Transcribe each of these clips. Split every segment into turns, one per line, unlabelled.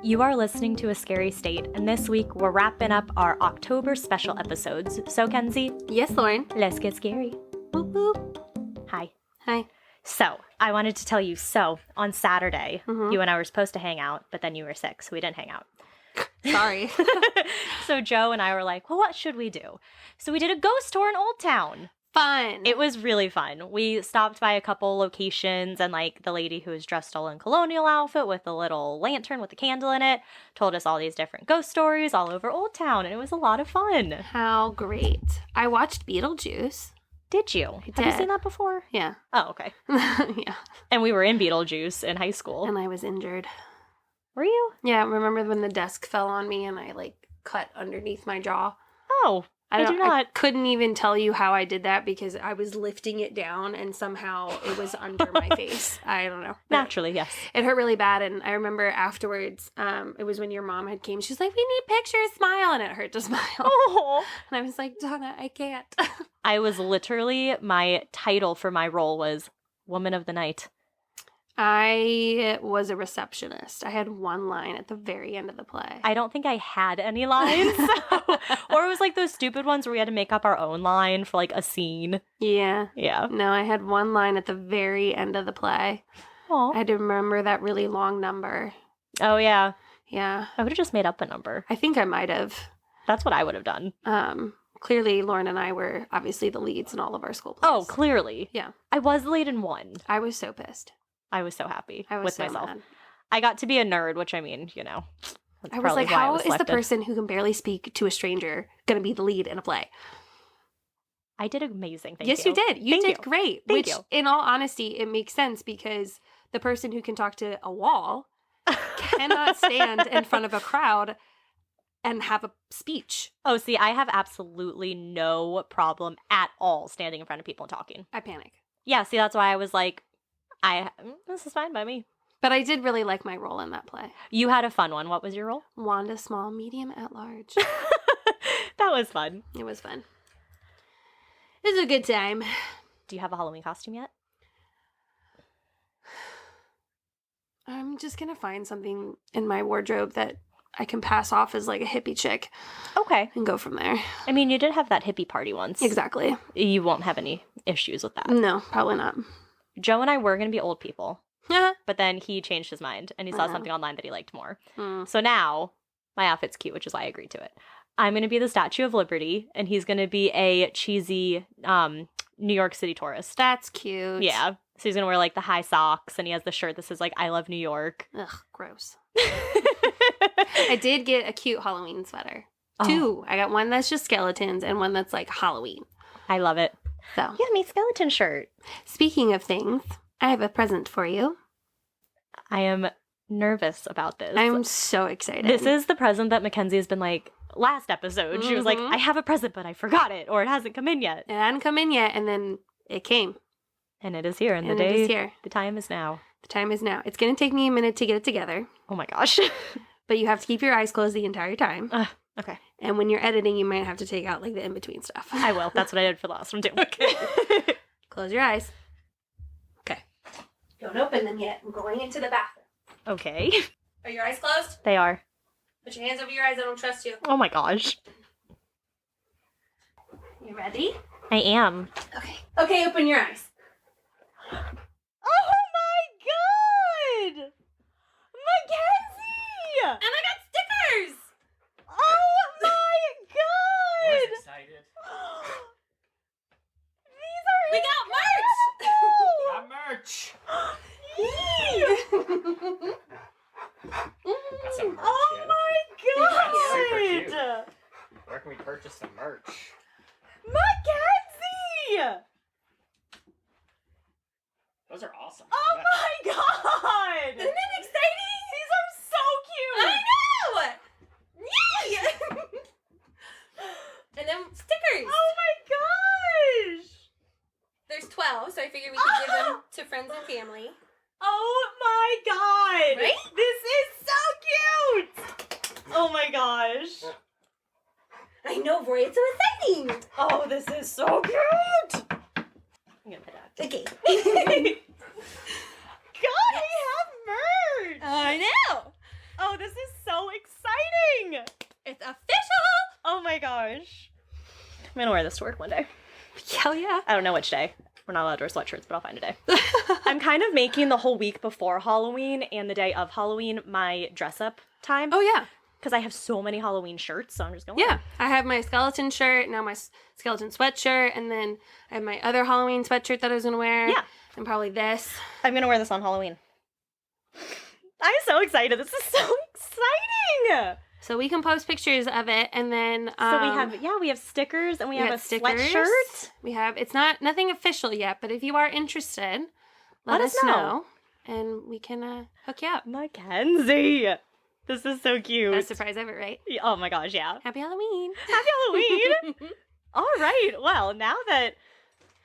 You are listening to A Scary State, and this week we're wrapping up our October special episodes. So, Kenzie,
Yes, Lauren.
let's get scary.
Whoop, whoop.
Hi.
Hi.
So, I wanted to tell you, on Saturday,
Mhm.
you and I were supposed to hang out, but then you were sick, so we didn't hang out.
Sorry.
So, Joe and I were like, well, what should we do? So, we did a ghost tour in Old Town.
Fun.
It was really fun. We stopped by a couple locations, and like the lady who was dressed all in colonial outfit with a little lantern with a candle in it told us all these different ghost stories all over Old Town, and it was a lot of fun.
How great. I watched Beetlejuice.
Did you?
I
Have you
did.
seen that before?
Yeah.
Oh, okay.
Yeah.
And we were in Beetlejuice in high school.
And I was injured.
Were you?
Yeah, remember when the desk fell on me and I cut underneath my jaw?
Oh, I do not.
I couldn't even tell you how I did that because I was lifting it down and somehow it was under my face. I don't know.
Naturally, yes.
It hurt really bad, and I remember afterwards, it was when your mom had came. She's like, "We need pictures, smile," and it hurt to smile.
Oh.
And I was like, "Donna, I can't."
I was literally, my title for my role was Woman of the Night.
I was a receptionist. I had one line at the very end of the play.
I don't think I had any lines. Or it was like those stupid ones where we had to make up our own line for like a scene.
Yeah.
Yeah.
No, I had one line at the very end of the play.
Oh.
I had to remember that really long number.
Oh, yeah.
Yeah.
I would have just made up a number.
I think I might have.
That's what I would have done.
Clearly, Lauren and I were obviously the leads in all of our school plays.
Oh, clearly.
Yeah.
I was the lead in one.
I was so pissed.
I was so happy
I was
with
so
myself.
mad.
I got to be a nerd, which I mean, you know. That's
I was
probably
like,
why I
how
was
is the
selected.
person who can barely speak to a stranger going to be the lead in a play?
I did amazing. Thank
Yes,
you.
you did. You
Thank
did
you.
great.
Thank
which,
you.
in all honesty, it makes sense because the person who can talk to a wall cannot stand in front of a crowd and have a speech.
Oh, see, I have absolutely no problem at all standing in front of people and talking.
I panic.
Yeah, see, that's why I was like, this is fine by me.
But I did really like my role in that play.
You had a fun one. What was your role?
Wanda Small, Medium at Large.
That was fun.
It was fun. It was a good time.
Do you have a Halloween costume yet?
I'm just going to find something in my wardrobe that I can pass off as like a hippie chick
Okay.
and go from there.
I mean, you did have that hippie party once.
Exactly.
You won't have any issues with that.
No, probably not.
Joe and I were going to be old people,
Yeah.
but then he changed his mind and he saw something online that he liked more.
Mm.
So now my outfit's cute, which is why I agreed to it. I'm going to be the Statue of Liberty, and he's going to be a cheesy New York City tourist.
That's cute.
Yeah. So he's going to wear like the high socks, and he has the shirt that says like, I love New York.
Ugh, gross. I did get a cute Halloween sweater.
Oh.
2. I got one that's just skeletons and one that's like Halloween.
I love it.
So,
Yeah, me skeleton shirt.
speaking of things, I have a present for you.
I am nervous about this.
I'm so excited.
This is the present that Mackenzie has been like, last episode, she was like,
Mhm.
I have a present, but I forgot it, or it hasn't come in yet.
It hadn't come in yet, and then it came.
And it is here, and the
And it
day,
is here.
the time is now.
The time is now. It's going to take me a minute to get it together,
Oh my gosh.
but you have to keep your eyes closed the entire time.
Okay.
And when you're editing, you might have to take out like the in-between stuff.
I will. That's what I did for the last one, too.
Close your eyes. Okay. Don't open them yet. I'm going into the bathroom.
Okay.
Are your eyes closed?
They are.
Put your hands over your eyes. I don't trust you.
Oh my gosh.
You ready?
I am.
Okay. Okay, open your eyes.
Oh my god! Mackenzie!
And I got stickers!
Oh my god!
I was excited.
These are
We got merch!
Got merch. That's some merch,
Oh
kid.
my
Super
god!
Where can we purchase some merch?
Mackenzie!
Those are awesome.
Oh my god!
Isn't that exciting?
These are so cute!
I know! Yay! And then stickers!
Oh my gosh!
There's 12, so I figured we could give them to friends and family.
Oh my god!
Right?
This is so cute! Oh my gosh.
I know, Roy, it's so exciting!
Oh, this is so cute! I'm gonna put that.
Okay.
God, we have merch!
I know!
Oh, this is so exciting!
It's official!
Oh my gosh. I'm gonna wear this to work one day.
Hell yeah.
I don't know which day. We're not allowed to wear sweatshirts, but I'll find a day. I'm kind of making the whole week before Halloween and the day of Halloween my dress up time.
Oh, yeah.
Because I have so many Halloween shirts, so I'm just going to
Yeah. I have my skeleton shirt, now my skeleton sweatshirt, and then I have my other Halloween sweatshirt that I was going to wear.
Yeah.
And probably this.
I'm going to wear this on Halloween. I'm so excited. This is so exciting.
So we can post pictures of it, and then
So we have stickers and we have a sweatshirt.
We have, it's nothing official yet, but if you are interested, let us know. And we can hook you up.
Mackenzie. This is so cute.
Best surprise ever, right?
Oh my gosh, yeah.
Happy Halloween.
Happy Halloween. All right. Well, now that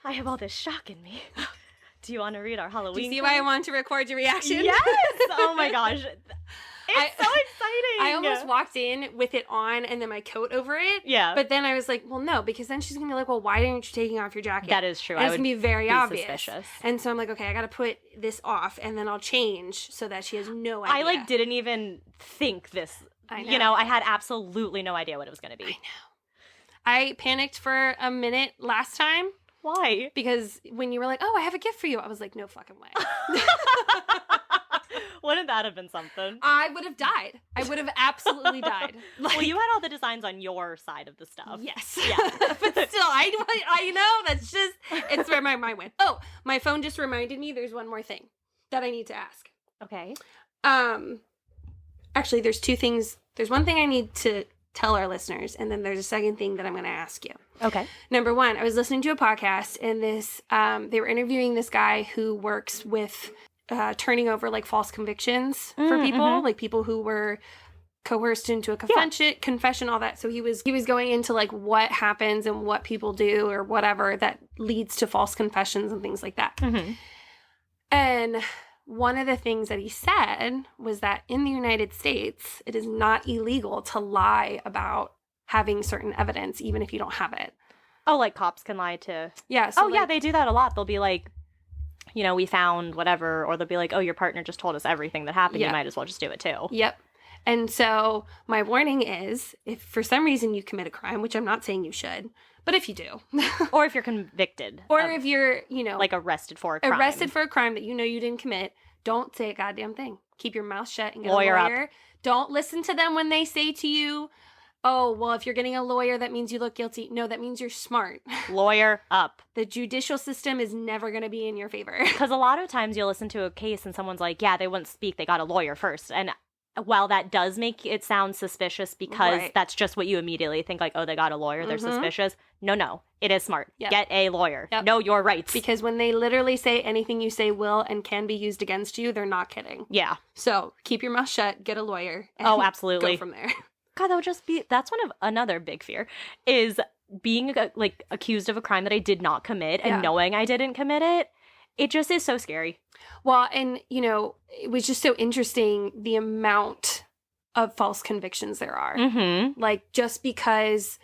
I have all this shock in me, do you want to read our Halloween?
Do you see why I want to record your reaction?
Yes. Oh my gosh. It's so exciting.
I almost walked in with it on and then my coat over it.
Yeah.
But then I was like, well, no, because then she's going to be like, well, why aren't you taking off your jacket?
That is true.
And it's going to be very obvious.
Suspicious.
And so I'm like, okay, I got to put this off and then I'll change so that she has no idea.
I didn't even think this.
I know.
You know, I had absolutely no idea what it was going to be.
I know. I panicked for a minute last time.
Why?
Because when you were like, oh, I have a gift for you, I was like, no fucking way.
Wouldn't that have been something?
I would have died. I would have absolutely died.
Well, you had all the designs on your side of the stuff.
Yes.
Yeah.
But still, I know, that's just, it's where my mind went. Oh, my phone just reminded me there's one more thing that I need to ask.
Okay.
Actually, there's two things. There's one thing I need to tell our listeners, and then there's a second thing that I'm going to ask you.
Okay.
Number one, I was listening to a podcast, and they were interviewing this guy who works with turning over like false convictions for people, like people who were coerced into a confession, all that. So he was going into like what happens and what people do or whatever that leads to false confessions and things like that.
Mm-hmm.
And one of the things that he said was that in the United States, it is not illegal to lie about having certain evidence, even if you don't have it.
Oh, like cops can lie to...
Yeah. So
yeah, they do that a lot. They'll be like, you know, we found whatever, or they'll be like, oh, your partner just told us everything that happened.
Yeah.
You might as well just do it too.
Yep. And so my warning is, if for some reason you commit a crime, which I'm not saying you should, but if you do,
Or if you're convicted.
or
of,
if you're, you know,
like arrested for a crime.
arrested for a crime that you know you didn't commit, don't say a goddamn thing. Keep your mouth shut and get
Lawyer
a
up.
lawyer. Don't listen to them when they say to you, oh, well, if you're getting a lawyer, that means you look guilty. No, that means you're smart.
Lawyer up.
The judicial system is never going to be in your favor.
Because a lot of times you'll listen to a case and someone's like, yeah, they wouldn't speak. They got a lawyer first. And while that does make it sound suspicious because
Right.
that's just what you immediately think, like, oh, they got a lawyer, they're suspicious. No. It is smart.
Yep.
Get a lawyer.
Yep.
Know your rights.
Because when they literally say anything you say will and can be used against you, they're not kidding.
Yeah.
So keep your mouth shut, get a lawyer. And
Oh, absolutely.
Go from there.
God, that would just be, that's one of another big fear is being like accused of a crime that I did not commit and
Yeah.
knowing I didn't commit it. It just is so scary.
Well, and, you know, it was just so interesting the amount of false convictions there are.
Mm-hmm.
Like, just because,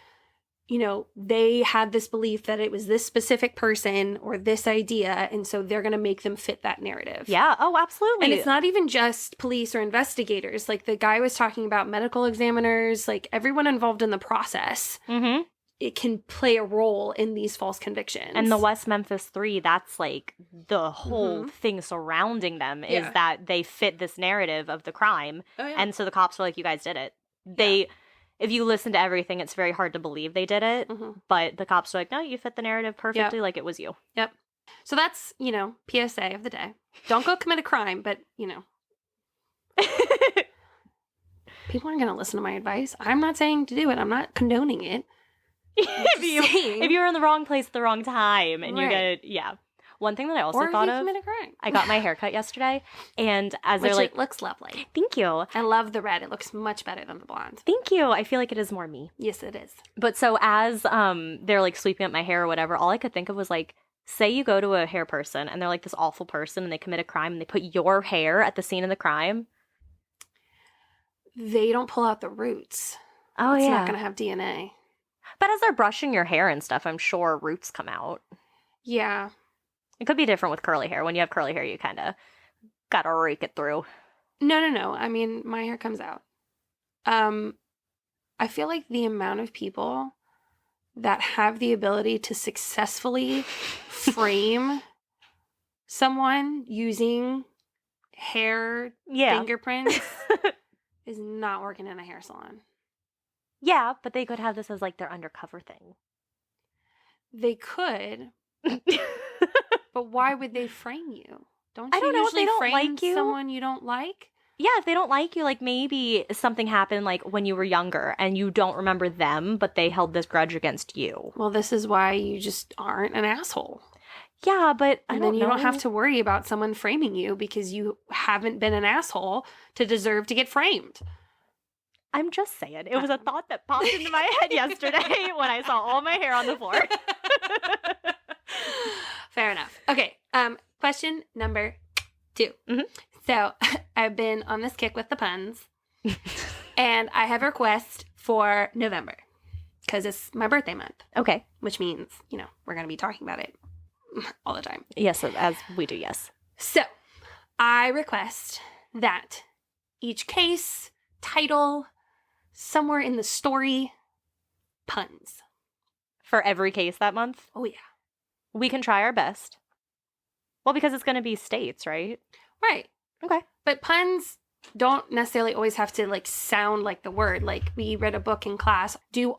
you know, they had this belief that it was this specific person or this idea, and so they're going to make them fit that narrative.
Yeah. Oh, absolutely.
And it's not even just police or investigators. Like, the guy was talking about medical examiners, like, everyone involved in the process.
Mm-hmm.
It can play a role in these false convictions.
And the West Memphis 3, that's like the whole thing surrounding them is
Yeah.
that they fit this narrative of the crime.
Oh, yeah.
And so the cops were like, you guys did it. If you listen to everything, it's very hard to believe they did it.
Mhm.
But the cops were like, no, you fit the narrative perfectly like it was you.
Yep. So that's, you know, PSA of the day. Don't go commit a crime, but, you know, people aren't going to listen to my advice. I'm not saying to do it. I'm not condoning it.
if you're in the wrong place at the wrong time and you
Right.
get, One thing that I also
Or if
thought
you
of,
commit a crime.
I got my hair cut yesterday, and as
Which
they're like,
it looks lovely.
thank you.
I love the red. It looks much better than the blonde.
Thank you. I feel like it is more me.
Yes, it is.
But so as they're like sweeping up my hair or whatever, all I could think of was like, say you go to a hair person and they're like this awful person and they commit a crime and they put your hair at the scene of the crime.
They don't pull out the roots.
Oh,
It's
yeah.
not going to have DNA.
But as they're brushing your hair and stuff, I'm sure roots come out.
Yeah.
It could be different with curly hair. When you have curly hair, you kind of got to rake it through.
No. I mean, my hair comes out. I feel like the amount of people that have the ability to successfully frame someone using hair fingerprints is not working in a hair salon.
Yeah, but they could have this as like their undercover thing.
They could, but why would they frame you? Don't you
I don't know if
usually
they don't
frame
like you.
someone you don't like?
Yeah, if they don't like you, like maybe something happened like when you were younger and you don't remember them, but they held this grudge against you.
Well, this is why you just aren't an asshole.
Yeah, but
And then you don't have to worry about someone framing you because you haven't been an asshole to deserve to get framed.
I'm just saying. It was a thought that popped into my head yesterday when I saw all my hair on the floor.
Fair enough. Okay. Question number 2.
Mhm.
So I've been on this kick with the puns, and I have a request for November because it's my birthday month,
Okay.
which means, we're going to be talking about it all the time.
Yes, as we do, yes.
So I request that each case, title, somewhere in the story, puns.
For every case that month,
Oh, yeah.
we can try our best. Well, because it's going to be states, right?
Right.
Okay.
But puns don't necessarily always have to like sound like the word. Like we read a book in class, do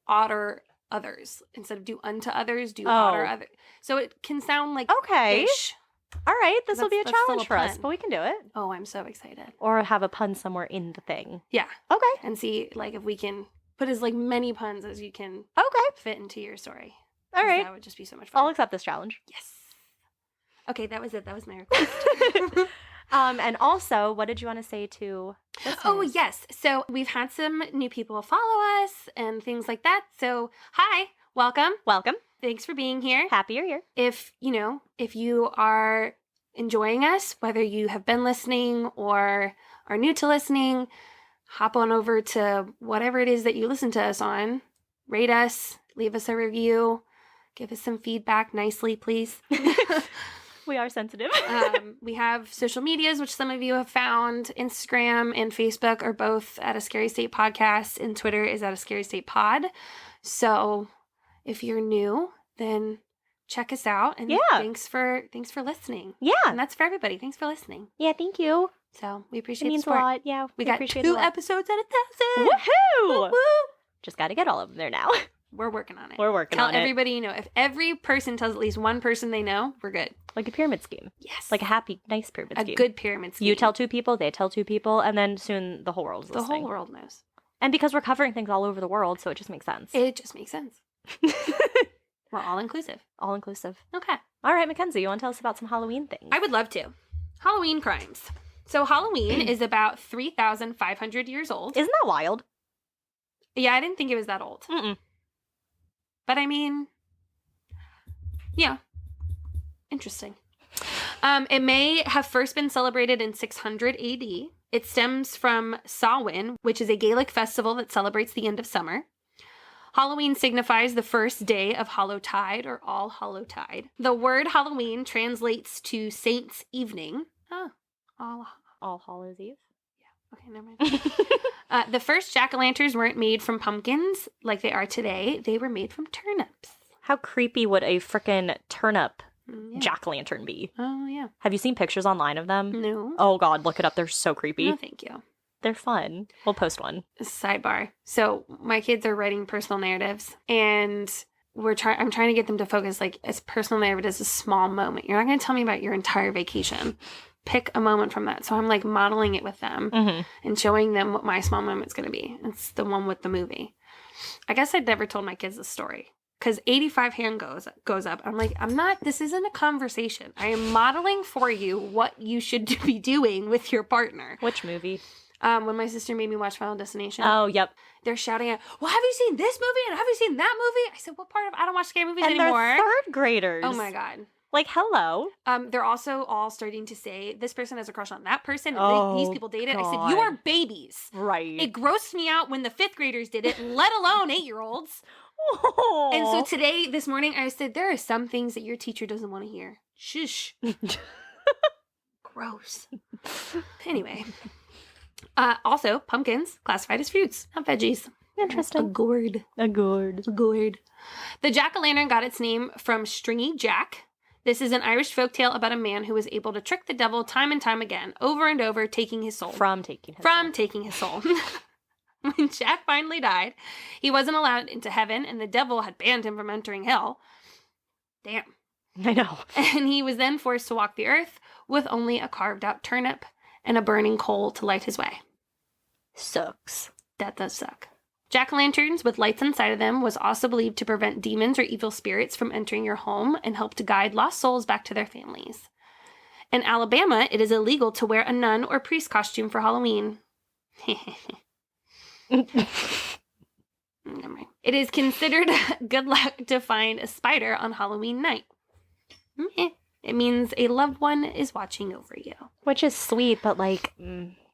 otter others instead of do unto others, do otter others. So it can sound like
Okay.
fish.
All right. This will be a
That's still
challenge
a
for us,
pun.
but we can do it.
Oh, I'm so excited.
Or have a pun somewhere in the thing.
Yeah.
Okay.
And see like if we can put as like many puns as you can
Okay.
fit into your story.
All
'Cause
right.
That would just be so much fun.
I'll accept this challenge.
Yes. Okay, that was it. That was my request.
And also, what did you want to say to listeners?
Oh, yes. So we've had some new people follow us and things like that. So, hi, welcome.
Welcome.
Thanks for being here.
Happy you're here.
If you are enjoying us, whether you have been listening or are new to listening, hop on over to whatever it is that you listen to us on. Rate us, leave us a review, give us some feedback nicely, please.
We are sensitive.
We have social medias, which some of you have found. Instagram and Facebook are both at A Scary State Podcast, and Twitter is at A Scary State Pod. So if you're new, then check us out. And thanks for listening.
Yeah.
And that's for everybody. Thanks for listening.
Yeah, thank you.
So we
It
appreciate
means
the
a
support.
lot. Yeah.
We got
appreciate
2
it a lot.
episodes at 1,000.
Woohoo!
Woo woo.
Just got to get all of them there now.
We're working on it.
We're working
Tell
on it.
everybody you know. If every person tells at least one person they know, we're good.
Like a pyramid scheme.
Yes.
Like a happy, nice pyramid
a
scheme.
good pyramid scheme.
You tell 2 people, they tell 2 people, and then soon the whole world is
the
listening.
whole world knows.
And because we're covering things all over the world, so it just makes sense.
It just makes sense. We're all inclusive.
All inclusive.
Okay.
All right, Mackenzie, you want to tell us about some Halloween things?
I would love to. Halloween crimes. So Halloween is about 3,500 years old.
Isn't that wild?
Yeah, I didn't think it was that old.
Mm-mm.
But I mean, yeah. Interesting. It may have first been celebrated in 600 AD. It stems from Samhain, which is a Gaelic festival that celebrates the end of summer. Halloween signifies the first day of Hallowtide or All Hallowtide. The word Halloween translates to Saints' Evening. Oh,
All Hallows Eve.
okay, never mind. The first jack-o'-lanterns weren't made from pumpkins like they are today. They were made from turnips.
How creepy would a frickin' turnip
Yeah.
jack-o'-lantern be?
Oh, yeah.
Have you seen pictures online of them?
No.
Oh god, look it up. They're so creepy.
No, thank you.
They're fun. We'll post one.
Sidebar. So my kids are writing personal narratives, and I'm trying to get them to focus. Like, a personal narrative is a small moment. You're not going to tell me about your entire vacation. Pick a moment from that. So I'm like modeling it with them and showing them what my small moment's going to be. It's the one with the movie. I guess I'd never told my kids this story because 85 hand goes up. I'm like, this isn't a conversation. I am modeling for you what you should be doing with your partner.
Which movie?
When my sister made me watch Final Destination.
Oh, yep.
They're shouting out, well, have you seen this movie? And have you seen that movie? I said, what part of, I don't watch scary movies
And
anymore.
they're 3rd graders.
Oh my God.
Like, hello.
They're also all starting to say, this person has a crush on that person. And
Oh,
these people dated. I said,
God.
you are babies.
Right.
It grossed me out when the 5th graders did it, let alone 8-year-olds. And so today, this morning, I said, there are some things that your teacher doesn't want to hear. Shush. Gross. Anyway. Also, pumpkins classified as fruits, not veggies.
Interesting.
A gourd.
A gourd.
A gourd. The jack-o'-lantern got its name from Stringy Jack. This is an Irish folktale about a man who was able to trick the devil time and time again, over and over, taking his soul.
From taking his soul.
When Jack finally died, he wasn't allowed into heaven, and the devil had banned him from entering hell. Damn.
I know.
And he was then forced to walk the earth with only a carved-out turnip and a burning coal to light his way.
Sucks.
That does suck. Jack-o'-lanterns with lights inside of them was also believed to prevent demons or evil spirits from entering your home and help to guide lost souls back to their families. In Alabama, it is illegal to wear a nun or priest costume for Halloween. Never mind. It is considered good luck to find a spider on Halloween night. It means a loved one is watching over you.
Which is sweet, but like...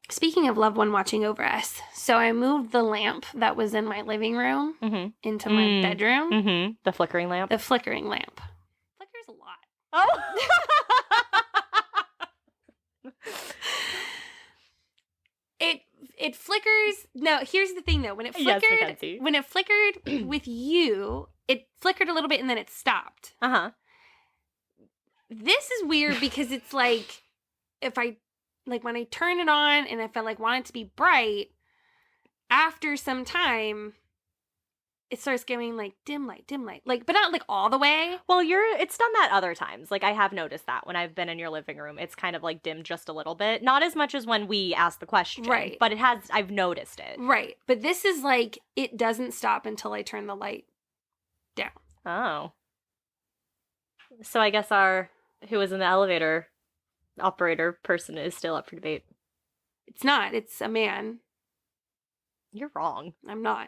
Speaking of loved one watching over us, so I moved the lamp that was in my living room into my bedroom.
Mm-hmm. The flickering lamp.
The flickering lamp. Flickers a lot.
Oh!
It flickers. No, here's the thing though. When it flickered, with you, it flickered a little bit and then it stopped.
Uh-huh.
This is weird because it's like if I when I turn it on and if I want it to be bright, after some time it starts going dim light, but not all the way.
Well, it's done that other times. I have noticed that when I've been in your living room, it's kind of dimmed just a little bit. Not as much as when we asked the question,
right?
But I've noticed it,
right? But this is it doesn't stop until I turn the light down.
Oh, so I guess who was in the elevator operator person is still up for debate.
It's not. It's a man.
You're wrong.
I'm not.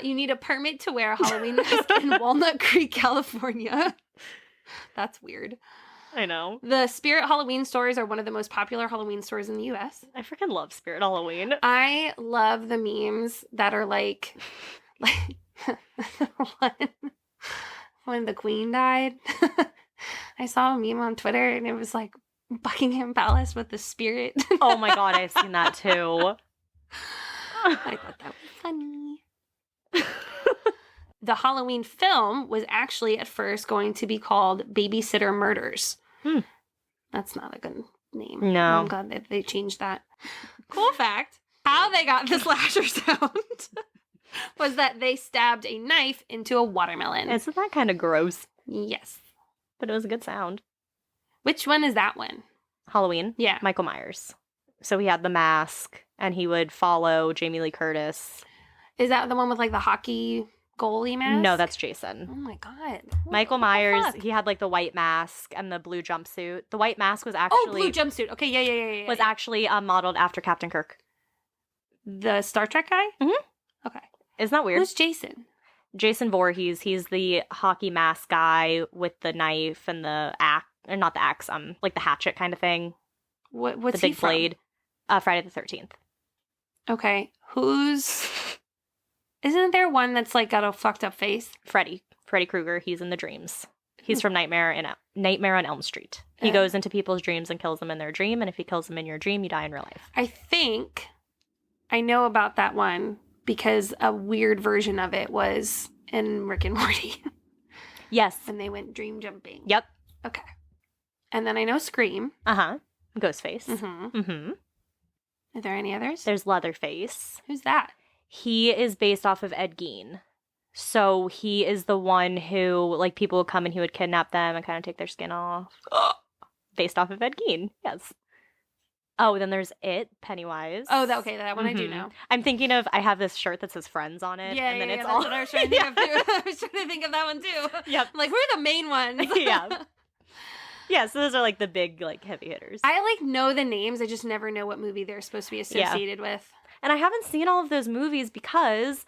You need a permit to wear a Halloween mask in Walnut Creek, California. That's weird.
I know.
The Spirit Halloween stores are one of the most popular Halloween stores in the U.S.
I freaking love Spirit Halloween.
I love the memes that are when the Queen died. I saw a meme on Twitter and it was Buckingham Palace with the spirit.
Oh my god, I've seen that too.
I thought that was funny. The Halloween film was actually at first going to be called Babysitter Murders. That's not a good name.
No.
I'm glad that they changed that. Cool fact, how they got the slasher sound was that they stabbed a knife into a watermelon.
Isn't that kind of gross?
Yes.
But it was a good sound.
Which one is that one?
Halloween?
Yeah.
Michael Myers. So he had the mask, and he would follow Jamie Lee Curtis.
Is that the one with the hockey goalie mask?
No, that's Jason.
Oh my god.
Michael Myers, he had the white mask and the blue jumpsuit. The white mask was actually...
Oh, blue jumpsuit. Okay, yeah.
Was actually modeled after Captain Kirk.
The Star Trek guy?
Mm-hmm.
Okay.
Isn't that weird?
Who's Jason?
Jason Voorhees. He's the hockey mask guy with the knife and the axe, or not the axe, the hatchet kind of thing.
What's
the big
he from?
blade? Friday the 13th.
Okay. Isn't there one that's got a fucked up face?
Freddy Krueger. He's in the dreams. He's from Nightmare on Elm Street. He goes into people's dreams and kills them in their dream, and if he kills them in your dream, you die in real life.
I think I know about that one because a weird version of it was in Rick and Morty.
Yes.
And they went dream jumping.
Yep.
Okay. And then I know Scream.
Uh-huh. Ghostface.
Mm-hmm.
Mm-hmm.
Are there any others?
There's Leatherface.
Who's that?
He is based off of Ed Gein. So he is the one who, people would come and he would kidnap them and kind of take their skin off. Based off of Ed Gein, yes. Oh, then there's Pennywise.
Oh, that one I do know.
I'm thinking of, I have this shirt that says Friends on it.
Yeah,
and then
yeah,
it's
that's
all...
what I was trying to think of too. I was trying to think of that one too.
Yep.
Who are the main ones?
Yeah. Yeah, so those are the big, heavy hitters.
I know the names, I just never know what movie they're supposed to be associated with.
And I haven't seen all of those movies because,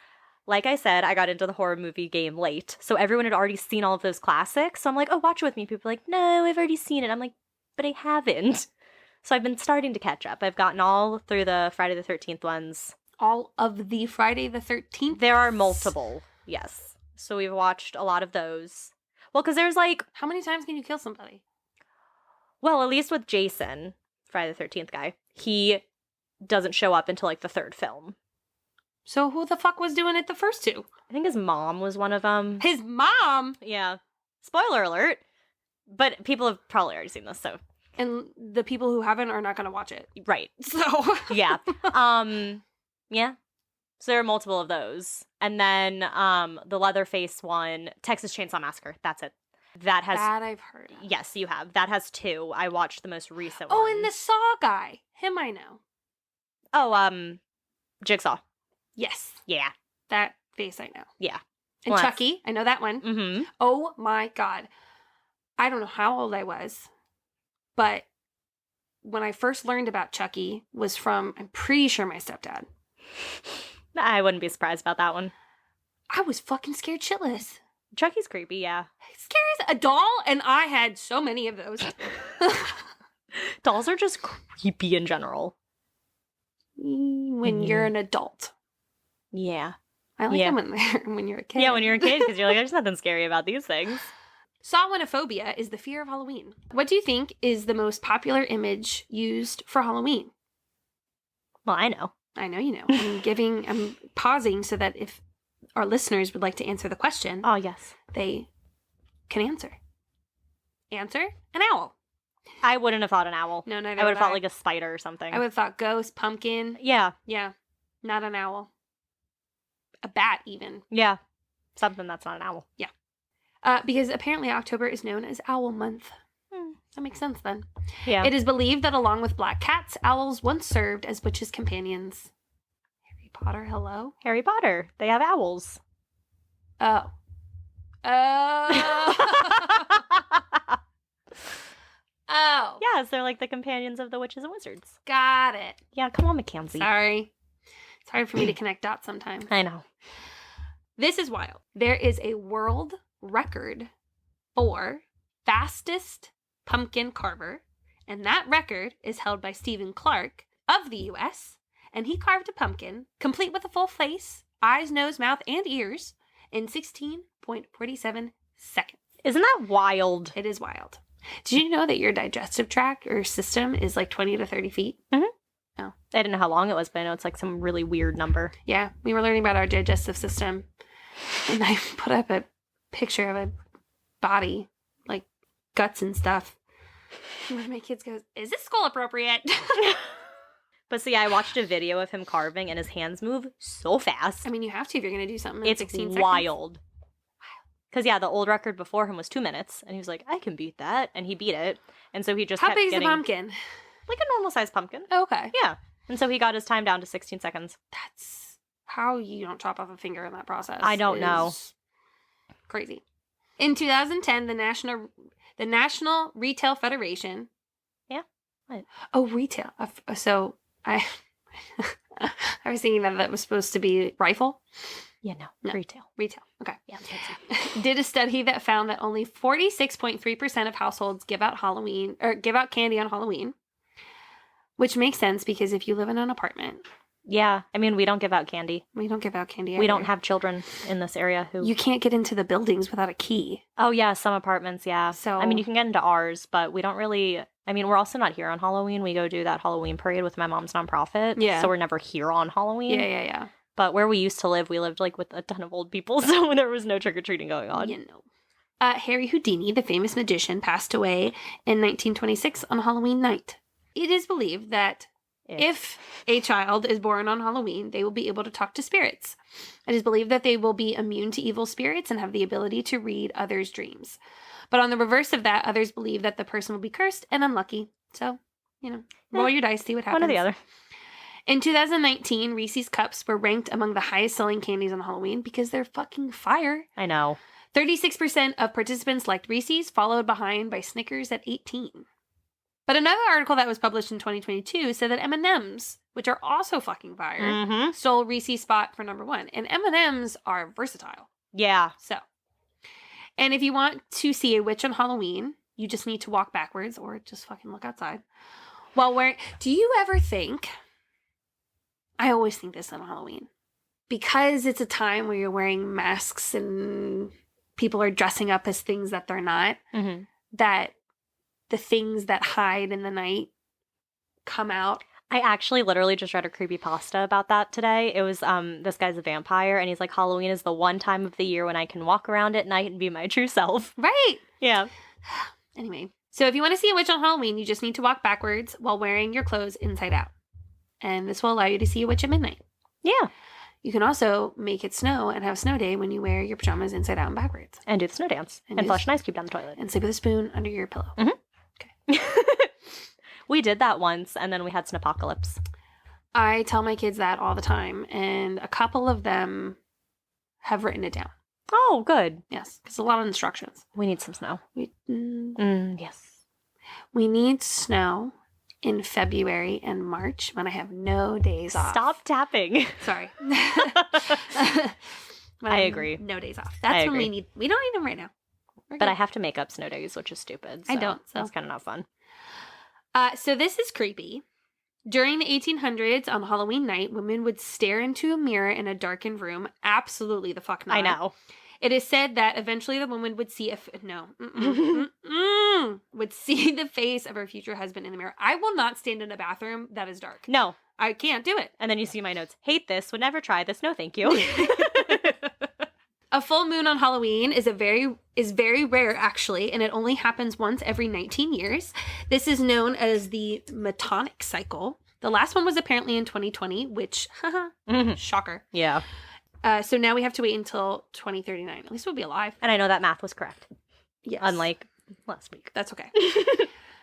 like I said, I got into the horror movie game late. So everyone had already seen all of those classics. So I'm like, oh, watch it with me. People are like, no, I've already seen it. I'm like, but I haven't. So I've been starting to catch up. I've gotten all through the Friday the 13th ones.
All of the Friday the 13th?
There are multiple, yes. So we've watched a lot of those. Well, because there's
How many times can you kill somebody?
Well, at least with Jason, Friday the 13th guy, he doesn't show up until like the third film.
So who the fuck was doing it the first two?
I think his mom was one of them.
His mom?
Yeah. Spoiler alert. But people have probably already seen this, so.
And the people who haven't are not going to watch it.
Right.
So.
Yeah. Yeah. So there are multiple of those. And then the Leatherface one, Texas Chainsaw Massacre. That's it. That has.
That I've heard of.
Yes, you have. That has 2. I watched the most recent
Oh,
one.
and the Saw guy. Him I know.
Oh, Jigsaw.
Yes.
Yeah.
That face I know.
Yeah.
And
Well,
Chucky. I know that one.
Mm-hmm.
Oh my God. I don't know how old I was, but when I first learned about Chucky was from, I'm pretty sure, my stepdad.
I wouldn't be surprised about that one.
I was fucking scared shitless.
Chucky's creepy, yeah.
Scary as a doll, and I had so many of those.
Dolls are just creepy in general.
When you're an adult.
Yeah.
I like
Yeah.
them when you're a kid.
Yeah, when you're a kid, because you're like, there's nothing scary about these things.
Sawinophobia is the fear of Halloween. What do you think is the most popular image used for Halloween?
Well, I know.
I know you know. I'm pausing so that if our listeners would like to answer the question,
Oh, yes.
they can answer. Answer? An owl.
I wouldn't have thought an owl.
No, neither
I would have thought
I.
like a spider or something.
I would have thought ghost, pumpkin.
Yeah.
Yeah, not an owl. A bat, even.
Yeah. Something that's not an owl.
Because apparently October is known as Owl Month. That makes sense then.
Yeah.
It is believed that along with black cats, owls once served as witches' companions. Harry Potter, hello?
Harry Potter. They have owls.
Oh. Oh. Oh.
Yes, they're like the companions of the witches and wizards.
Got it.
Yeah, come on, Mackenzie.
Sorry. It's hard for me to connect dots sometimes.
I know.
This is wild. There is a world record for fastest pumpkin carver, and that record is held by Stephen Clark of the U.S., and he carved a pumpkin, complete with a full face, eyes, nose, mouth, and ears, in 16.47 seconds.
Isn't that wild?
It is wild. Did you know that your digestive tract or system is like 20 to 30 feet?
I didn't know how long it was, but I know it's like some really weird number.
Yeah, we were learning about our digestive system, and I put up a picture of a body, like guts and stuff. And one of my kids goes, "Is this school appropriate?"
But see, I watched a video of him carving, and his hands move so fast.
I mean, you have to if you're going to do something in
It's
16 seconds.
wild. Because, yeah, the old record before him was 2 minutes, and he was like, I can beat that, and he beat it. And so he just
How
kept
big is the
getting,
pumpkin?
like a normal-sized pumpkin.
Oh, okay.
Yeah. And so he got his time down to 16 seconds.
That's how you don't chop off a finger in that process.
I don't know.
is Crazy. In 2010, the National Retail Federation.
Yeah. What?
Oh, retail. So I was thinking that was supposed to be rifle.
Yeah,
No.
retail.
Retail. Okay.
Yeah, fancy.
Did a study that found that only 46.3% of households give out candy on Halloween, which makes sense because if you live in an apartment,
Yeah, I mean, we don't give out candy.
we don't give out candy.
We don't
either.
have children in this area who...
You can't get into the buildings without a key.
Oh, yeah, some apartments, yeah.
So-
I mean, you can get into ours, but we don't really... I mean, we're also not here on Halloween. We go do that Halloween parade with my mom's nonprofit.
Yeah.
So we're never here on Halloween.
Yeah.
But where we used to live, we lived, like, with a ton of old people, so there was no trick-or-treating going on.
You know. Harry Houdini, the famous magician, passed away in 1926 on Halloween night. It is believed that if a child is born on Halloween, they will be able to talk to spirits. It is believed that they will be immune to evil spirits and have the ability to read others' dreams. But on the reverse of that, others believe that the person will be cursed and unlucky. So, roll your dice, see what happens.
One or the other.
In 2019, Reese's Cups were ranked among the highest selling candies on Halloween because they're fucking fire.
I know.
36% of participants liked Reese's, followed behind by Snickers at 18%. But another article that was published in 2022 said that M&Ms, which are also fucking fire,
Mm-hmm.
stole Reese's spot for number 1. And M&Ms are versatile.
Yeah.
So, and if you want to see a witch on Halloween, you just need to walk backwards or just fucking look outside while wearing... Do you ever think... I always think this on Halloween. Because it's a time where you're wearing masks and people are dressing up as things that they're not,
Mm-hmm.
that the things that hide in the night come out.
I actually literally just read a creepypasta about that today. It was this guy's a vampire, and he's like, Halloween is the one time of the year when I can walk around at night and be my true self.
Right.
Yeah.
Anyway, so if you want to see a witch on Halloween, you just need to walk backwards while wearing your clothes inside out. And this will allow you to see a witch at midnight.
Yeah.
You can also make it snow and have a snow day when you wear your pajamas inside out and backwards.
And do the snow dance. And flush an ice cube down the toilet.
And sleep with a spoon under your pillow.
Mm-hmm.
Okay.
We did that once, and then we had Snopocalypse.
I tell my kids that all the time, and a couple of them have written it down.
Oh, good.
Yes, because a lot of instructions.
We need some snow. Yes.
We need snow in February and March when I have no days off.
Stop tapping.
Sorry.
I agree.
No days off. That's when we need. We don't need them right now.
But I have to make up snow days, which is stupid. So
I don't. So
that's kind of not fun.
So this is creepy. During the 1800s, on Halloween night, women would stare into a mirror in a darkened room. Absolutely the fuck not.
I know.
It is said that eventually the woman would see would see the face of her future husband in the mirror. I will not stand in a bathroom that is dark.
No.
I can't do it.
And then you see my notes. Hate this. Would never try this. No, thank you.
A full moon on Halloween is very rare, actually, and it only happens once every 19 years. This is known as the Metonic cycle. The last one was apparently in 2020, which, shocker.
Yeah.
So now we have to wait until 2039. At least we'll be alive.
And I know that math was correct.
Yes.
Unlike last week.
That's okay.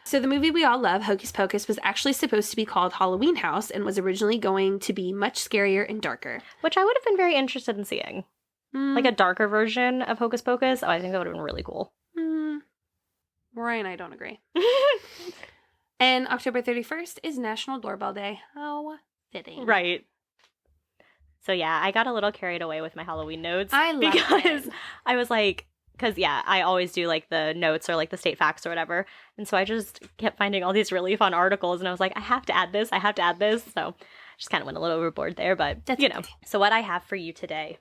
So the movie we all love, Hocus Pocus, was actually supposed to be called Halloween House and was originally going to be much scarier and darker.
Which I would have been very interested in seeing. Like a darker version of Hocus Pocus. Oh, I think that would have been really cool.
Roy and I don't agree. And October 31st is National Doorbell Day. How fitting.
Right. So yeah, I got a little carried away with my Halloween notes.
I love
because
it.
I was like, because yeah, I always do like the notes or like the state facts or whatever. And so I just kept finding all these really fun articles and I was like, I have to add this. I have to add this. So just kind of went a little overboard there, but
That's
you know.
okay.
So what I have for you today.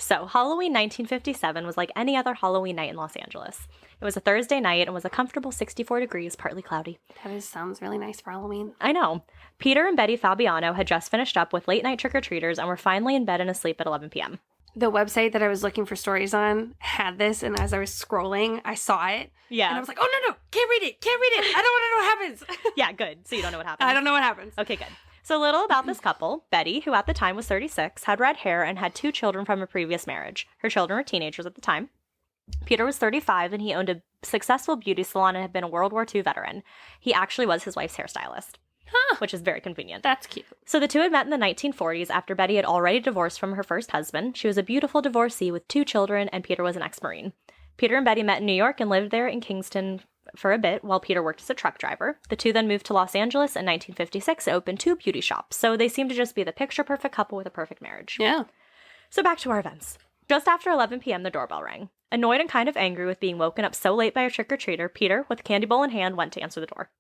So Halloween 1957 was like any other Halloween night in Los Angeles. It was a Thursday night and was a comfortable 64 degrees, partly cloudy.
That sounds really nice for Halloween.
I know. Peter and Betty Fabiano had just finished up with late night trick-or-treaters and were finally in bed and asleep at 11 p.m.
The website that I was looking for stories on had this, and as I was scrolling, I saw it.
Yeah.
And I was like, oh, no, can't read it. I don't want to know what happens.
Yeah, good. So you don't know what happened.
I don't know what happens.
Okay, good. So a little about this couple. Betty, who at the time was 36, had red hair and had 2 children from a previous marriage. Her children were teenagers at the time. Peter was 35 and he owned a successful beauty salon and had been a World War II veteran. He actually was his wife's hairstylist, which is very convenient.
That's cute.
So the two had met in the 1940s after Betty had already divorced from her first husband. She was a beautiful divorcee with 2 children and Peter was an ex-Marine. Peter and Betty met in New York and lived there in Kingston for a bit while Peter worked as a truck driver. The two then moved to Los Angeles in 1956 and opened 2 beauty shops. So they seemed to just be the picture-perfect couple with a perfect marriage.
Yeah.
So back to our events. Just after 11 p.m., the doorbell rang. Annoyed and kind of angry with being woken up so late by a trick-or-treater, Peter, with a candy bowl in hand, went to answer the door.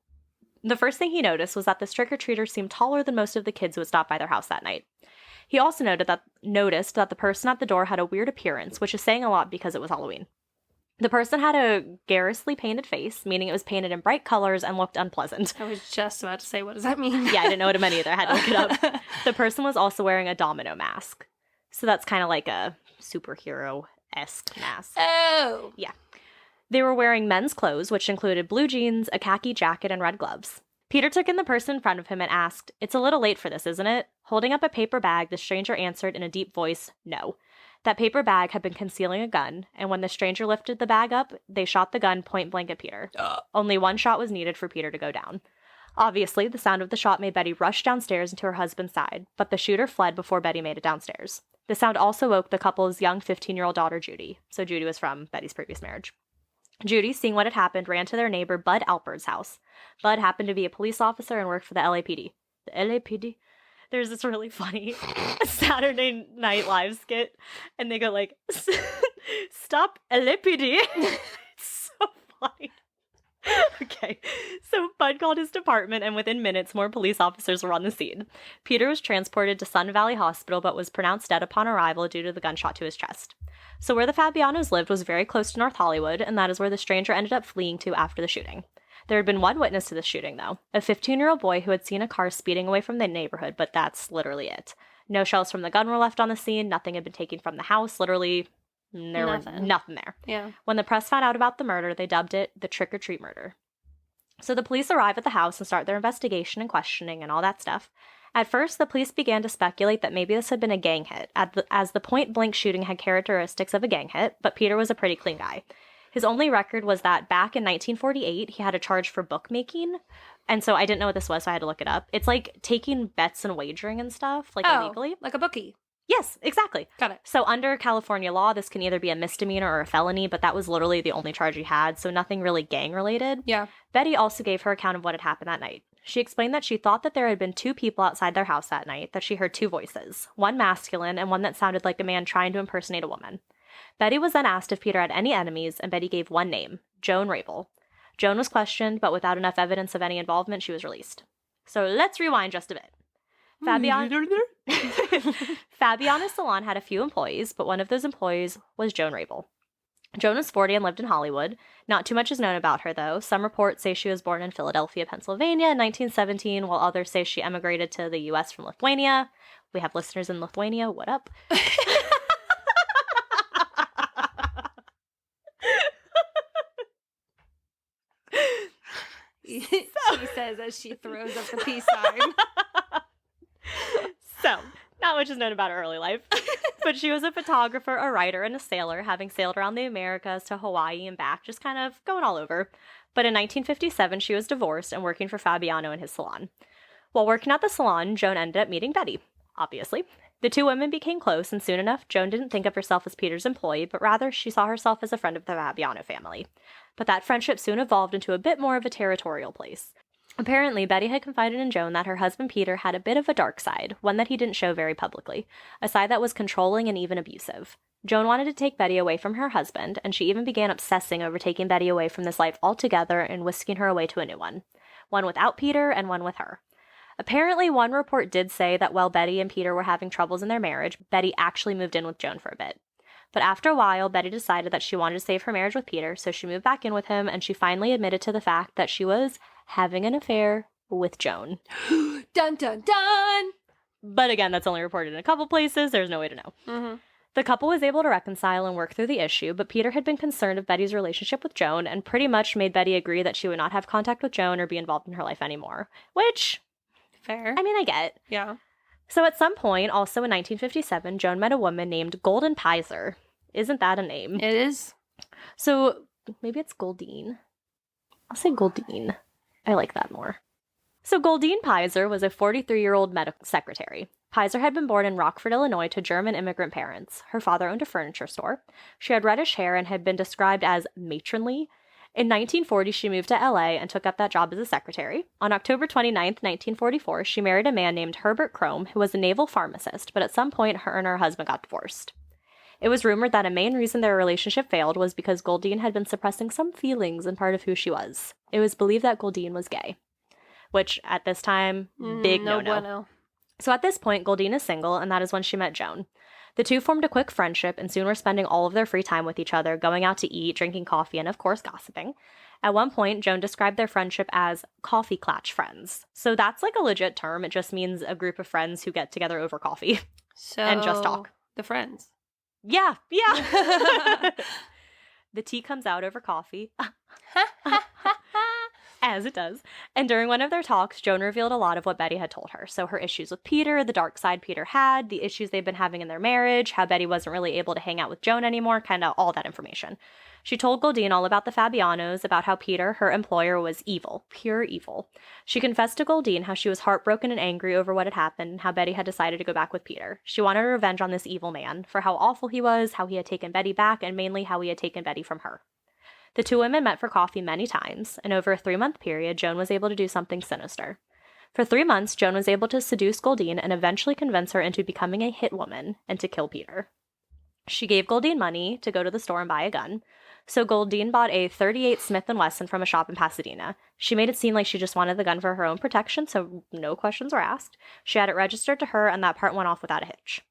The first thing he noticed was that this trick-or-treater seemed taller than most of the kids who had stopped by their house that night. He also noticed that the person at the door had a weird appearance, which is saying a lot because it was Halloween. The person had a garishly painted face, meaning it was painted in bright colors and looked unpleasant.
I was just about to say, what does that mean?
Yeah, I didn't know what it meant either. I had to look it up. The person was also wearing a domino mask. So that's kind of like a superhero-esque mask.
Oh.
Yeah. They were wearing men's clothes, which included blue jeans, a khaki jacket, and red gloves. Peter took in the person in front of him and asked, "It's a little late for this, isn't it?" Holding up a paper bag, the stranger answered in a deep voice, "No." That paper bag had been concealing a gun, and when the stranger lifted the bag up, they shot the gun point blank at Peter. Only one shot was needed for Peter to go down. Obviously, the sound of the shot made Betty rush downstairs into her husband's side, but the shooter fled before Betty made it downstairs. The sound also woke the couple's young 15-year-old daughter, Judy. So Judy was from Betty's previous marriage. Judy, seeing what had happened, ran to their neighbor Bud Alpert's house. Bud happened to be a police officer and worked for the LAPD. The LAPD? There's this really funny Saturday Night Live skit, and they go like, "Stop LAPD." It's so funny. Okay, so Bud called his department, and within minutes, more police officers were on the scene. Peter was transported to Sun Valley Hospital, but was pronounced dead upon arrival due to the gunshot to his chest. So where the Fabianos lived was very close to North Hollywood, and that is where the stranger ended up fleeing to after the shooting. There had been one witness to the shooting, though, a 15-year-old boy who had seen a car speeding away from the neighborhood, but that's literally it. No shells from the gun were left on the scene. Nothing had been taken from the house. Literally, there was nothing there.
Yeah.
When the press found out about the murder, they dubbed it the trick-or-treat murder. So the police arrive at the house and start their investigation and questioning and all that stuff. At first, the police began to speculate that maybe this had been a gang hit, as the point-blank shooting had characteristics of a gang hit, but Peter was a pretty clean guy. His only record was that back in 1948, he had a charge for bookmaking, and so I didn't know what this was, so I had to look it up. It's like taking bets and wagering and stuff, like illegally.
Like a bookie.
Yes, exactly.
Got it.
So under California law, this can either be a misdemeanor or a felony, but that was literally the only charge he had, so nothing really gang-related.
Yeah.
Betty also gave her account of what had happened that night. She explained that she thought that there had been two people outside their house that night, that she heard two voices, one masculine and one that sounded like a man trying to impersonate a woman. Betty was then asked if Peter had any enemies, and Betty gave one name, Joan Rabel. Joan was questioned, but without enough evidence of any involvement, she was released. So let's rewind just a bit. Fabiana's salon had a few employees, but one of those employees was Joan Rabel. Joan was 40 and lived in Hollywood. Not too much is known about her, though. Some reports say she was born in Philadelphia, Pennsylvania in 1917, while others say she emigrated to the U.S. from Lithuania. We have listeners in Lithuania. What up?
She says as she throws up the peace sign.
So, not much is known about her early life, but she was a photographer, a writer, and a sailor, having sailed around the Americas to Hawaii and back, just kind of going all over. But in 1957, she was divorced and working for Fabiano in his salon. While working at the salon, Joan ended up meeting Betty, obviously. The two women became close, and soon enough, Joan didn't think of herself as Peter's employee, but rather she saw herself as a friend of the Fabiano family. But that friendship soon evolved into a bit more of a territorial place. Apparently, Betty had confided in Joan that her husband Peter had a bit of a dark side, one that he didn't show very publicly, a side that was controlling and even abusive. Joan wanted to take Betty away from her husband, and she even began obsessing over taking Betty away from this life altogether and whisking her away to a new one without Peter and one with her. Apparently, one report did say that while Betty and Peter were having troubles in their marriage, Betty actually moved in with Joan for a bit. But after a while, Betty decided that she wanted to save her marriage with Peter, so she moved back in with him, and she finally admitted to the fact that she was having an affair with Joan.
Dun, dun, dun!
But again, that's only reported in a couple places. There's no way to know.
Mm-hmm.
The couple was able to reconcile and work through the issue, but Peter had been concerned of Betty's relationship with Joan and pretty much made Betty agree that she would not have contact with Joan or be involved in her life anymore. Which,
fair.
I mean, I get.
Yeah.
So at some point, also in 1957, Joan met a woman named Golden Pizer. Isn't that a name?
It is.
So maybe it's Goldine. I'll say Goldine. I like that more. So Goldine Pizer was a 43-year-old medical secretary. Pizer had been born in Rockford, Illinois, to German immigrant parents. Her father owned a furniture store. She had reddish hair and had been described as matronly. In 1940, she moved to LA and took up that job as a secretary. On October 29th, 1944, she married a man named Herbert Crome, who was a naval pharmacist, but at some point, her and her husband got divorced. It was rumored that a main reason their relationship failed was because Goldine had been suppressing some feelings in part of who she was. It was believed that Goldine was gay, which at this time, big no-no.
Bueno.
So at this point, Goldine is single, and that is when she met Joan. The two formed a quick friendship and soon were spending all of their free time with each other, going out to eat, drinking coffee, and of course gossiping. At one point, Joan described their friendship as coffee clatch friends. So that's like a legit term. It just means a group of friends who get together over coffee and just talk.
The friends.
Yeah. The tea comes out over coffee. As it does. And during one of their talks, Joan revealed a lot of what Betty had told her. So her issues with Peter, the dark side Peter had, the issues they've been having in their marriage, how Betty wasn't really able to hang out with Joan anymore, kind of all that information. She told Goldine all about the Fabianos, about how Peter, her employer, was evil, pure evil. She confessed to Goldine how she was heartbroken and angry over what had happened and how Betty had decided to go back with Peter. She wanted revenge on this evil man for how awful he was, how he had taken Betty back, and mainly how he had taken Betty from her. The two women met for coffee many times, and over a 3-month period, Joan was able to do something sinister. For 3 months, Joan was able to seduce Goldine and eventually convince her into becoming a hit woman and to kill Peter. She gave Goldine money to go to the store and buy a gun. So Goldine bought a .38 Smith & Wesson from a shop in Pasadena. She made it seem like she just wanted the gun for her own protection, so no questions were asked. She had it registered to her, and that part went off without a hitch.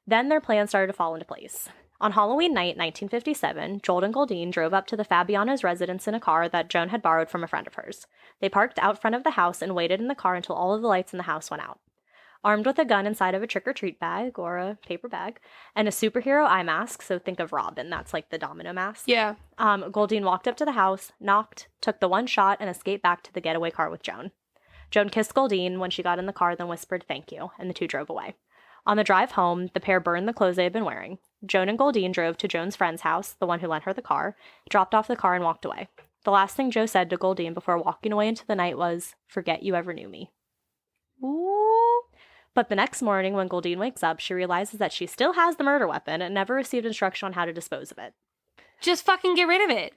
Then their plan started to fall into place. On Halloween night, 1957, Joel and Goldine drove up to the Fabiano's residence in a car that Joan had borrowed from a friend of hers. They parked out front of the house and waited in the car until all of the lights in the house went out. Armed with a gun inside of a trick-or-treat bag, or a paper bag, and a superhero eye mask, so think of Robin, that's like the domino mask.
Yeah.
Goldine walked up to the house, knocked, took the one shot, and escaped back to the getaway car with Joan. Joan kissed Goldine when she got in the car, then whispered thank you, and the two drove away. On the drive home, the pair burned the clothes they had been wearing. Joan and Goldine drove to Joan's friend's house, the one who lent her the car, dropped off the car, and walked away. The last thing Joe said to Goldine before walking away into the night was, "Forget you ever knew me."
Ooh.
But the next morning, when Goldine wakes up, she realizes that she still has the murder weapon and never received instruction on how to dispose of it.
Just fucking get rid of it.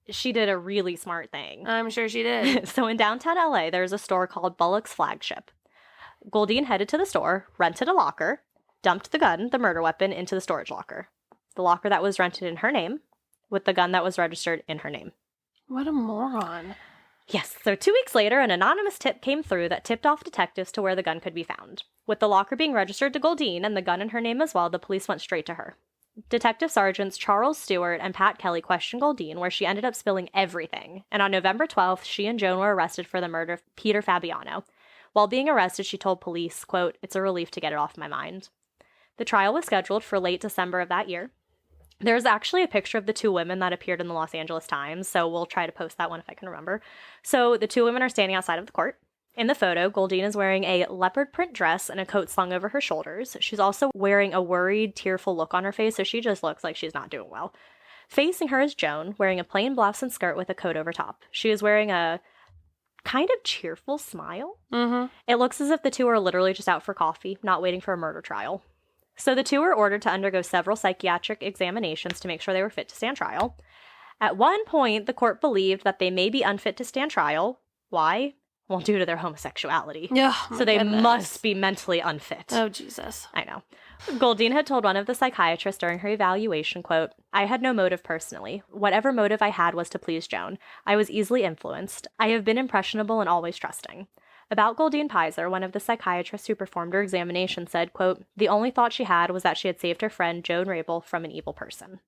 She did a really smart thing.
I'm sure she did.
So in downtown LA, there's a store called Bullock's Flagship. Goldine headed to the store, rented a locker, dumped the gun, the murder weapon, into the storage locker. The locker that was rented in her name, with the gun that was registered in her name.
What a moron.
Yes, so 2 weeks later, an anonymous tip came through that tipped off detectives to where the gun could be found. With the locker being registered to Goldine and the gun in her name as well, the police went straight to her. Detective Sergeants Charles Stewart and Pat Kelly questioned Goldine, where she ended up spilling everything. And on November 12th, she and Joan were arrested for the murder of Peter Fabiano. While being arrested, she told police, quote, "It's a relief to get it off my mind." The trial was scheduled for late December of that year. There's actually a picture of the two women that appeared in the Los Angeles Times, so we'll try to post that one if I can remember. So the two women are standing outside of the court. In the photo, Goldine is wearing a leopard print dress and a coat slung over her shoulders. She's also wearing a worried, tearful look on her face, so she just looks like she's not doing well. Facing her is Joan, wearing a plain blouse and skirt with a coat over top. She is wearing a kind of cheerful smile.
Mm-hmm.
It looks as if the two are literally just out for coffee, not waiting for a murder trial. So the two were ordered to undergo several psychiatric examinations to make sure they were fit to stand trial. At one point, the court believed that they may be unfit to stand trial. Why? Well, due to their homosexuality.
Oh,
so they must be mentally unfit.
Oh, Jesus.
I know. Goldine had told one of the psychiatrists during her evaluation, quote, "I had no motive personally. Whatever motive I had was to please Joan. I was easily influenced. I have been impressionable and always trusting." About Goldine Pizer, one of the psychiatrists who performed her examination said, quote, "The only thought she had was that she had saved her friend Joan Rabel from an evil person."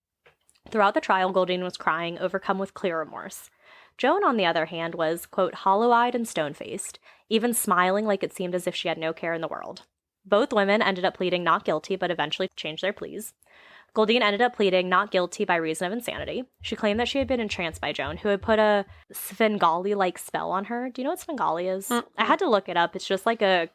Throughout the trial, Goldine was crying, overcome with clear remorse. Joan, on the other hand, was, quote, "hollow-eyed and stone-faced, even smiling like it seemed as if she had no care in the world." Both women ended up pleading not guilty, but eventually changed their pleas. Goldine ended up pleading not guilty by reason of insanity. She claimed that she had been entranced by Joan, who had put a Svengali-like spell on her. Do you know what Svengali is? I had to look it up. It's just like a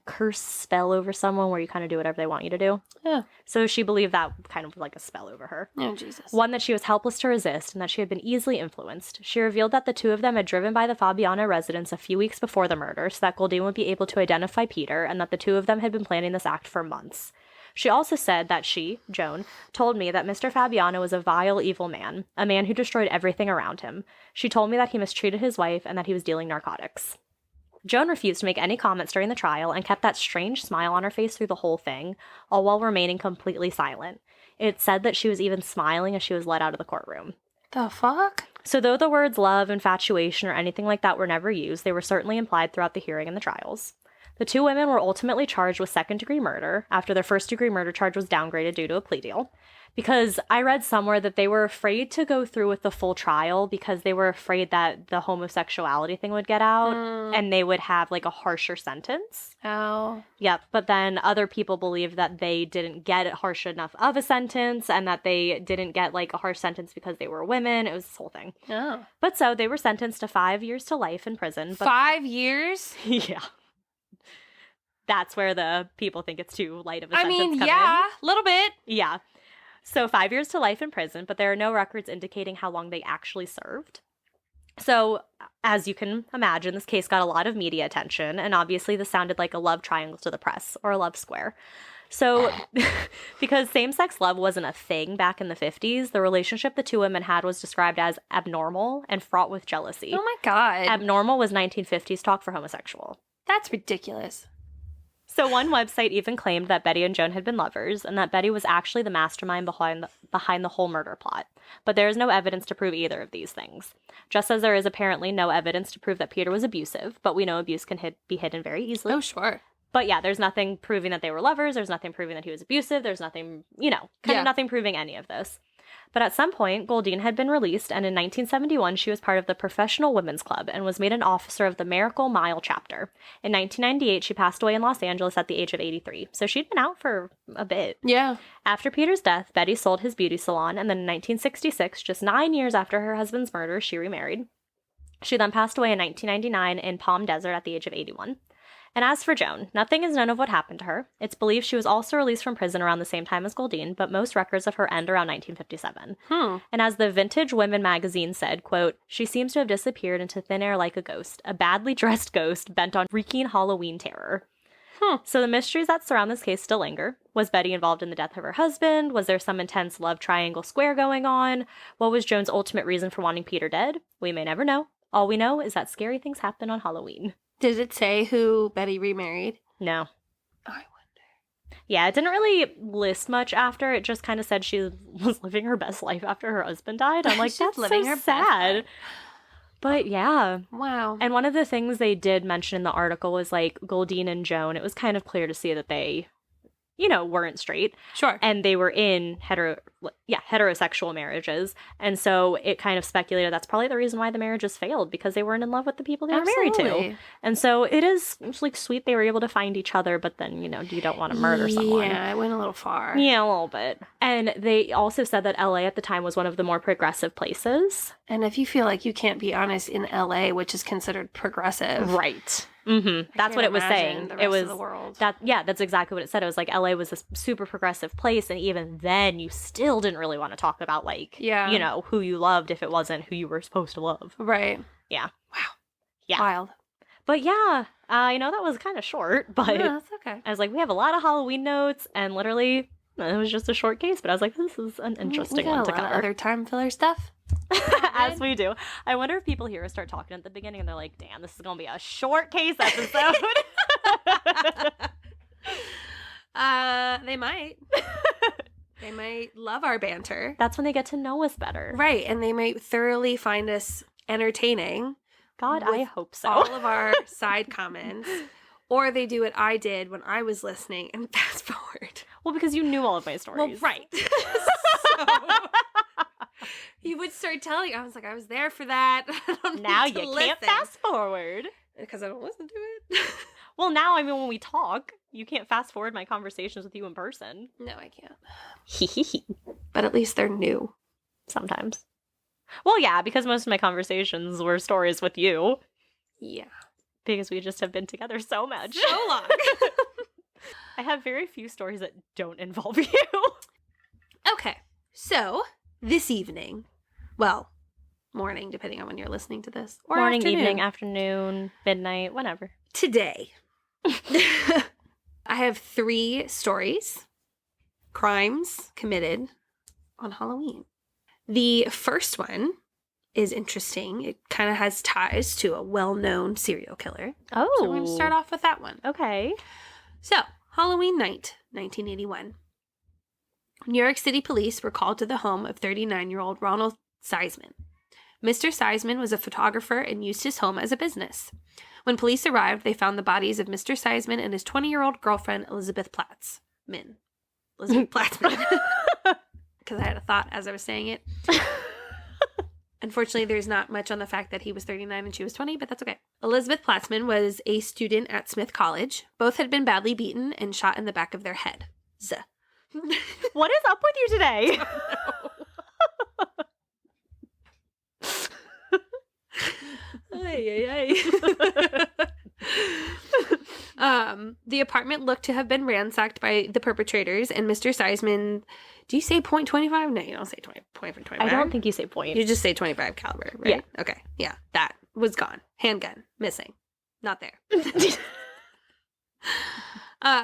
curse spell over someone where you kind of do whatever they want you to do.
Yeah.
So she believed that kind of like a spell over her.
Oh, Jesus.
One that she was helpless to resist and that she had been easily influenced. She revealed that the two of them had driven by the Fabiano residence a few weeks before the murder so that Goldine would be able to identify Peter and that the two of them had been planning this act for months. She also said that she, Joan, told me that Mr. Fabiano was a vile, evil man, a man who destroyed everything around him. She told me that he mistreated his wife and that he was dealing narcotics. Joan refused to make any comments during the trial and kept that strange smile on her face through the whole thing, all while remaining completely silent. It said that she was even smiling as she was led out of the courtroom.
The fuck?
So though the words love, infatuation, or anything like that were never used, they were certainly implied throughout the hearing and the trials. The two women were ultimately charged with second-degree murder after their first-degree murder charge was downgraded due to a plea deal. Because I read somewhere that they were afraid to go through with the full trial because they were afraid that the homosexuality thing would get out and they would have like a harsher sentence.
Oh.
Yep, but then other people believed that they didn't get it harsh enough of a sentence and that they didn't get like a harsh sentence because they were women. It was this whole thing.
Oh.
But so they were sentenced to 5 years to life in prison. But
5 years?
yeah. That's where the people think it's too light of a sentence come
yeah, a little bit.
Yeah. So 5 years to life in prison, but there are no records indicating how long they actually served. So, as you can imagine, this case got a lot of media attention, and obviously this sounded like a love triangle to the press, or a love square. So, because same-sex love wasn't a thing back in the 50s, the relationship the two women had was described as abnormal and fraught with jealousy.
Oh my God.
Abnormal was 1950s talk for homosexual.
That's ridiculous.
So one website even claimed that Betty and Joan had been lovers and that Betty was actually the mastermind behind the whole murder plot. But there is no evidence to prove either of these things. Just as there is apparently no evidence to prove that Peter was abusive, but we know abuse can be hidden very easily.
Oh, sure.
But yeah, there's nothing proving that they were lovers. There's nothing proving that he was abusive. There's nothing, kind of nothing proving any of this. But at some point, Goldine had been released, and in 1971, she was part of the Professional Women's Club and was made an officer of the Miracle Mile chapter. In 1998, she passed away in Los Angeles at the age of 83. So she'd been out for a bit.
Yeah.
After Peter's death, Betty sold his beauty salon, and then in 1966, just 9 years after her husband's murder, she remarried. She then passed away in 1999 in Palm Desert at the age of 81. And as for Joan, nothing is known of what happened to her. It's believed she was also released from prison around the same time as Goldine, but most records of her end around 1957. And as the Vintage Women magazine said, quote, she seems to have disappeared into thin air like a ghost, a badly dressed ghost bent on wreaking Halloween terror. So the mysteries that surround this case still linger. Was Betty involved in the death of her husband? Was there some intense love triangle square going on? What was Joan's ultimate reason for wanting Peter dead? We may never know. All we know is that scary things happen on Halloween.
Did it say who Betty remarried?
No.
I wonder.
Yeah, it didn't really list much after. It just kind of said she was living her best life after her husband died. I'm like,
She's
that's
living
so
her best
sad.
life.
But yeah.
Wow.
And one of the things they did mention in the article was like Goldine and Joan. It was kind of clear to see that they, weren't straight.
Sure.
And they were in heterosexual marriages. And so it kind of speculated that's probably the reason why the marriages failed, because they weren't in love with the people they were married to. And so it's like sweet they were able to find each other, but then, you don't want to murder someone.
Yeah, it went a little far.
Yeah, a little bit. And they also said that LA at the time was one of the more progressive places.
And if you feel like you can't be honest in LA, which is considered progressive.
Right. Mm-hmm. That's what it was saying.
The rest of the world.
That's exactly what it said. It was like LA was this super progressive place, and even then you still didn't really want to talk about who you loved if it wasn't who you were supposed to love.
Right.
Yeah.
Wow.
Yeah.
Wild.
But yeah, I know that was kind of short, but
No, that's okay.
I was like, we have a lot of Halloween notes, and literally it was just a short case, but I was like, this is an interesting one to
a lot
cover.
of other time filler stuff.
As we do. I wonder if people hear us start talking at the beginning and they're like, damn, this is going to be a short case episode.
They might. They might love our banter.
That's when they get to know us better.
Right, and they might thoroughly find us entertaining.
God, I hope so.
All of our side comments. Or they do what I did when I was listening and fast forward.
Well, because you knew all of my stories.
Well, right. So he would start telling. I was like, I was there for that.
Now you can't fast forward.
Because I don't listen to it.
Well, now, when we talk, you can't fast forward my conversations with you in person.
No, I can't. But at least they're new.
Sometimes. Well, yeah, because most of my conversations were stories with you.
Yeah.
Because we just have been together so much.
So long.
I have very few stories that don't involve you.
Okay. So, this evening, well, morning, depending on when you're listening to this. Or
morning,
afternoon.
evening, afternoon, midnight, whenever.
Today, I have 3 stories, crimes committed on Halloween. The first one is interesting. It kind of has ties to a well-known serial killer.
Oh.
So we're going to start off with that one.
Okay.
So, Halloween night, 1981. New York City police were called to the home of 39-year-old Ronald Seisman. Mr. Seisman was a photographer and used his home as a business. When police arrived, they found the bodies of Mr. Seisman and his 20-year-old girlfriend, Elizabeth Platzman. Elizabeth Platzman. Because I had a thought as I was saying it. Unfortunately, there's not much on the fact that he was 39 and she was 20, but that's okay. Elizabeth Platzman was a student at Smith College. Both had been badly beaten and shot in the back of their head.
What is up with you today?
The apartment looked to have been ransacked by the perpetrators, and Mr. Seisman, do you say .25? No, you don't say 20.25.
I don't think you say point.
You just say 25 caliber, right?
Yeah.
Okay. Yeah. That was gone. Handgun. Missing. Not there.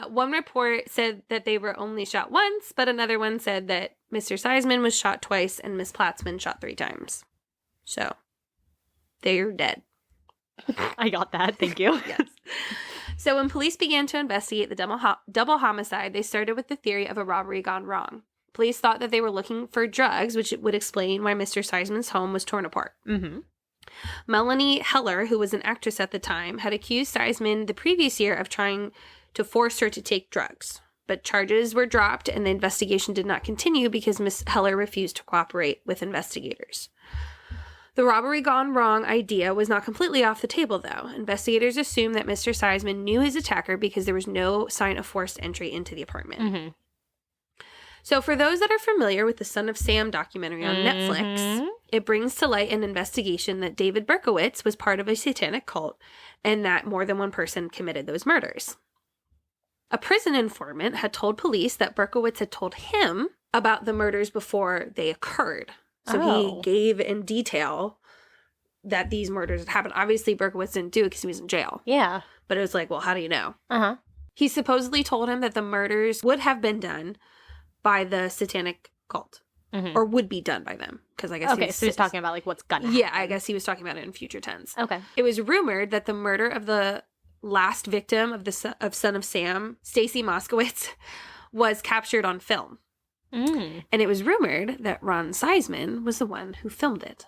One report said that they were only shot once, but another one said that Mr. Seisman was shot twice and Miss Platzman shot 3 times. So, they're dead.
I got that. Thank you.
Yes. So when police began to investigate the double homicide, they started with the theory of a robbery gone wrong. Police thought that they were looking for drugs, which would explain why Mr. Seisman's home was torn apart.
Mm-hmm.
Melanie Heller, who was an actress at the time, had accused Seisman the previous year of trying to force her to take drugs. But charges were dropped and the investigation did not continue because Miss Heller refused to cooperate with investigators. The robbery gone wrong idea was not completely off the table, though. Investigators assumed that Mr. Seisman knew his attacker because there was no sign of forced entry into the apartment.
Mm-hmm.
So for those that are familiar with the Son of Sam documentary on Netflix, it brings to light an investigation that David Berkowitz was part of a satanic cult and that more than one person committed those murders. A prison informant had told police that Berkowitz had told him about the murders before they occurred. So he gave in detail that these murders had happened. Obviously, Berkowitz didn't do it because he was in jail.
Yeah.
But it was like, well, how do you know?
Uh-huh.
He supposedly told him that the murders would have been done by the satanic cult. Or would be done by them. Because I guess
so he's talking about, like, what's gonna happen.
Yeah, I guess he was talking about it in future tense.
Okay.
It was rumored that the murder of the last victim of Son of Sam, Stacy Moskowitz, was captured on film. And it was rumored that Ron Seisman was the one who filmed it.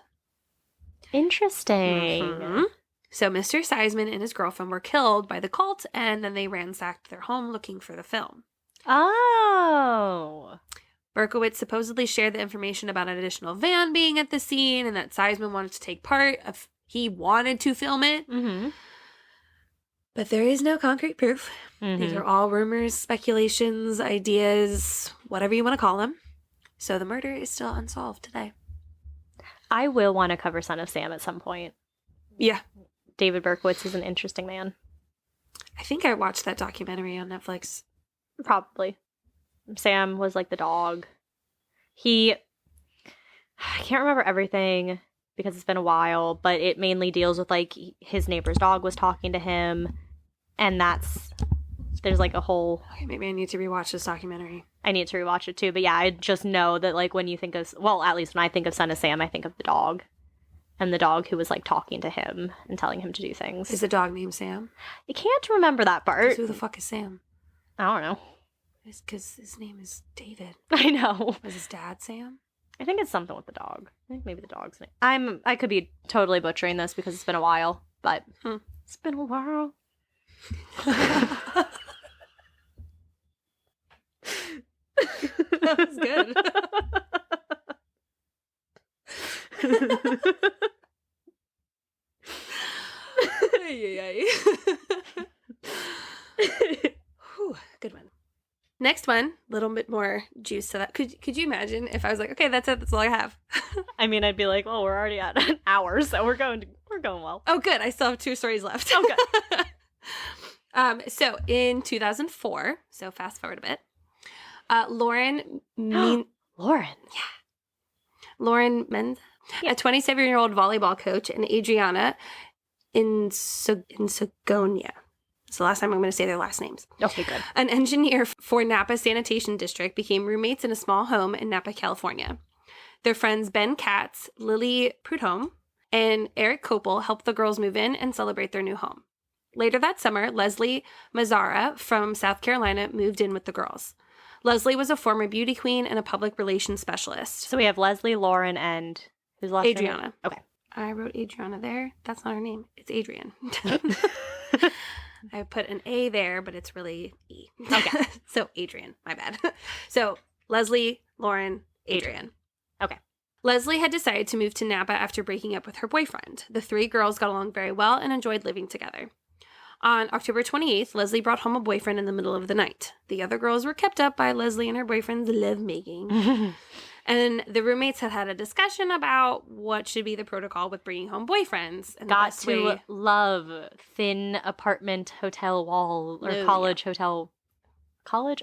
Interesting.
So Mr. Seisman and his girlfriend were killed by the cult, and then they ransacked their home looking for the film.
Oh.
Berkowitz supposedly shared the information about an additional van being at the scene and that Seisman wanted to take part. He wanted to film it. But there is no concrete proof. These are all rumors, speculations, ideas, whatever you want to call them. So the murder is still unsolved today.
I will want to cover Son of Sam at some point.
Yeah.
David Berkowitz is an interesting man.
I think I watched that documentary on Netflix.
Probably. Sam was like the dog. I can't remember everything because it's been a while, but it mainly deals with like his neighbor's dog was talking to him, and there's like a whole...
Okay, maybe I need to rewatch this documentary.
I need to rewatch it too, but yeah, I just know that like when you think of, well, at least when I think of Son of Sam, I think of the dog. And the dog who was like talking to him and telling him to do things.
Is the dog named Sam?
I can't remember that part.
Who the fuck is Sam?
I don't know.
It's because his name is David.
I know.
Was his dad Sam?
I think it's something with the dog. I think maybe the dog's name. I could be totally butchering this because it's been a while, but it's been a while.
That was good. Whew, good one. Next one, a little bit more juice to that. Could you imagine if I was like, okay, that's it, that's all I have?
I mean, I'd be like, well, we're already at an hour, so we're going well.
Oh, good. I still have 2 stories left.
Oh, good.
So in 2004, so fast forward a bit, Lauren Menz, a 27-year-old volleyball coach, and Adriana Insogonia. It's the last time I'm going to say their last names.
Okay, good.
An engineer for Napa Sanitation District became roommates in a small home in Napa, California. Their friends Ben Katz, Lily Prudhomme, and Eric Kopel helped the girls move in and celebrate their new home. Later that summer, Leslie Mazzara from South Carolina moved in with the girls. Leslie was a former beauty queen and a public relations specialist.
So we have Leslie, Lauren, and who's last name?
Adriana.
Okay.
I wrote Adriana there. That's not her name. It's Adrian. I put an A there, but it's really E.
Okay.
So Adrian, my bad. So Leslie, Lauren, Adrian.
Okay.
Leslie had decided to move to Napa after breaking up with her boyfriend. The 3 girls got along very well and enjoyed living together. On October 28th, Leslie brought home a boyfriend in the middle of the night. The other girls were kept up by Leslie and her boyfriend's lovemaking. And the roommates had a discussion about what should be the protocol with bringing home boyfriends. And
Got to love thin apartment hotel wall or college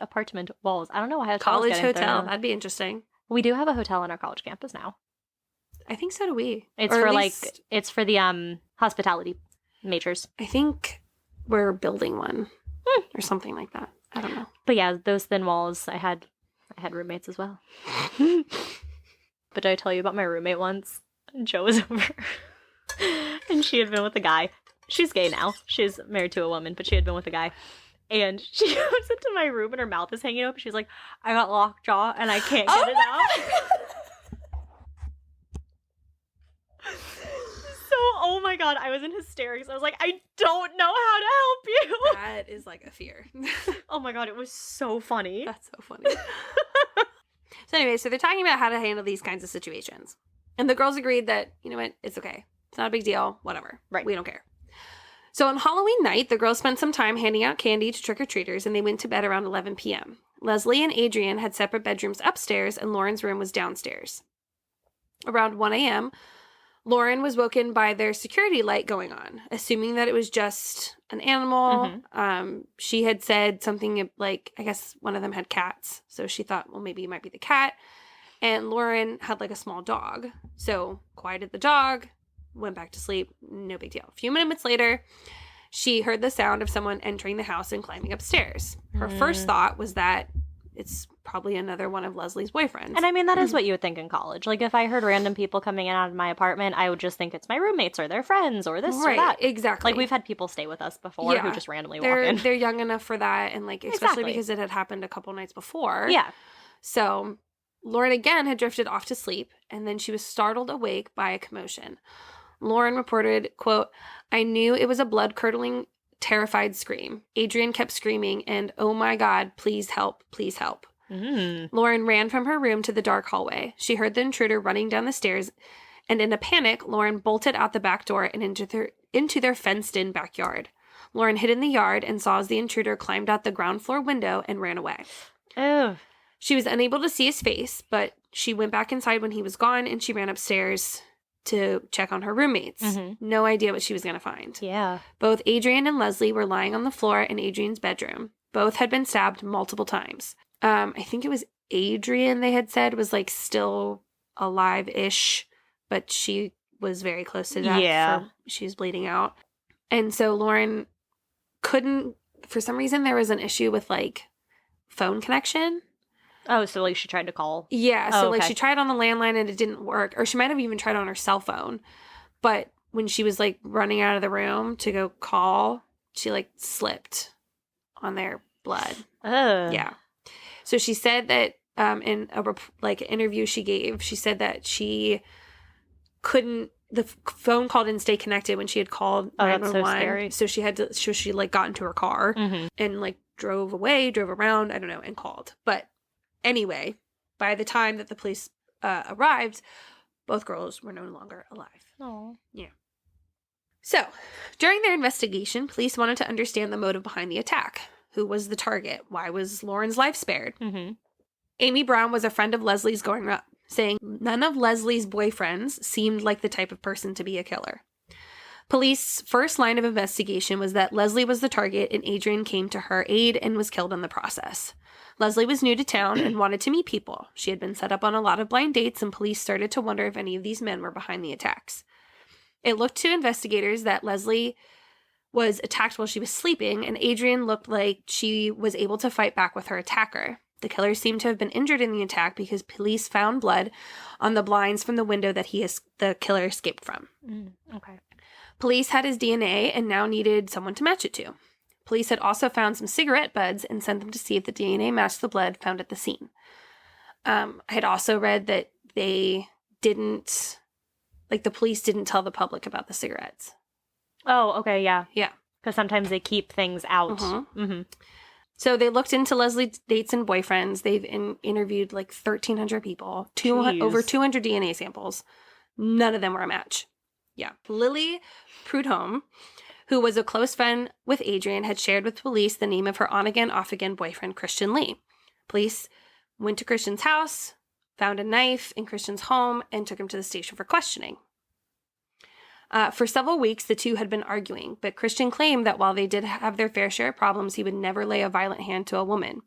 apartment walls. I don't know why I
college hotel. That'd be interesting.
We do have a hotel on our college campus now.
I think so do we.
It's for the hospitality majors.
I think we're building one or something like that. I don't know.
But yeah, those thin walls. I had roommates as well. But did I tell you about my roommate once? Joe was over. And she had been with a guy. She's gay now. She's married to a woman, but she had been with a guy. And she comes into my room and her mouth is hanging open. She's like, I got lockjaw and I can't get it out. So Oh my God, I was in hysterics. I was like, I don't know how to help you.
That is like a fear.
Oh my God, it was so funny.
That's so funny. So anyway, so they're talking about how to handle these kinds of situations. And the girls agreed that, you know what, it's okay. It's not a big deal. Whatever.
Right.
We don't care. So on Halloween night, the girls spent some time handing out candy to trick-or-treaters, and they went to bed around 11 p.m. Leslie and Adrian had separate bedrooms upstairs, and Lauren's room was downstairs. Around 1 a.m., Lauren was woken by their security light going on, assuming that it was just an animal. She had said something like, I guess one of them had cats, so she thought, well, maybe it might be the cat. And Lauren had like a small dog, so quieted the dog, went back to sleep, no big deal. A few minutes later, she heard the sound of someone entering the house and climbing upstairs. Her first thought was that it's probably another one of Leslie's boyfriends.
And I mean, that is what you would think in college. Like, if I heard random people coming in and out of my apartment, I would just think it's my roommates or their friends or this or that.
Exactly.
Like, we've had people stay with us before who just randomly walk in.
They're young enough for that, and like, especially because it had happened a couple nights before.
Yeah.
So Lauren again had drifted off to sleep, and then she was startled awake by a commotion. Lauren reported, quote, "I knew it was a blood-curdling, terrified scream. Adrian kept screaming, and oh my God, please help, please help." Lauren ran from her room to the dark hallway. She heard the intruder running down the stairs, and in a panic, Lauren bolted out the back door and into their fenced-in backyard. Lauren hid in the yard and saw as the intruder climbed out the ground floor window and ran away.
Oh.
She was unable to see his face, but she went back inside when he was gone, and she ran upstairs to check on her roommates. No idea what she was going to find.
Yeah.
Both Adrian and Leslie were lying on the floor in Adrian's bedroom. Both had been stabbed multiple times. I think it was Adrian, they had said, was like still alive-ish, but she was very close to death.
Yeah.
She was bleeding out. And so Lauren couldn't, for some reason, there was an issue with like phone connection.
Oh, so like she tried to call.
Yeah, so like
okay.
she tried on the landline and it didn't work. Or she might have even tried on her cell phone. But when she was like running out of the room to go call, she like slipped on their blood.
Ugh.
Yeah. So she said that in a interview she gave, she said that she couldn't, the phone call didn't stay connected when she had called 911.
That's so scary.
So she had to, so she like got into her car and like drove around, I don't know, and called. But anyway, by the time that the police arrived, both girls were no longer alive.
Oh.
Yeah. So, during their investigation, police wanted to understand the motive behind the attack. Who was the target? Why was Lauren's life spared? Amy Brown was a friend of Leslie's growing up, saying none of Leslie's boyfriends seemed like the type of person to be a killer. Police's first line of investigation was that Leslie was the target and Adrian came to her aid and was killed in the process. Leslie was new to town and wanted to meet people. She had been set up on a lot of blind dates, and police started to wonder if any of these men were behind the attacks. It looked to investigators that Leslie was attacked while she was sleeping, and Adrian looked like she was able to fight back with her attacker. The killer seemed to have been injured in the attack because police found blood on the blinds from the window that the killer escaped from.
Okay.
Police had his DNA and now needed someone to match it to. Police had also found some cigarette buds and sent them to see if the DNA matched the blood found at the scene. I had also read that they didn't, like the police didn't tell the public about the cigarettes.
Oh, okay, yeah.
Yeah.
Because sometimes they keep things out.
So they looked into Leslie's dates and boyfriends. They've interviewed like 1,300 people, over 200 DNA samples. None of them were a match. Yeah. Lily Prudhomme, who was a close friend with Adrian, had shared with police the name of her on-again, off-again boyfriend, Christian Lee. Police went to Christian's house, found a knife in Christian's home, and took him to the station for questioning. For several weeks, the two had been arguing, but Christian claimed that while they did have their fair share of problems, he would never lay a violent hand to a woman.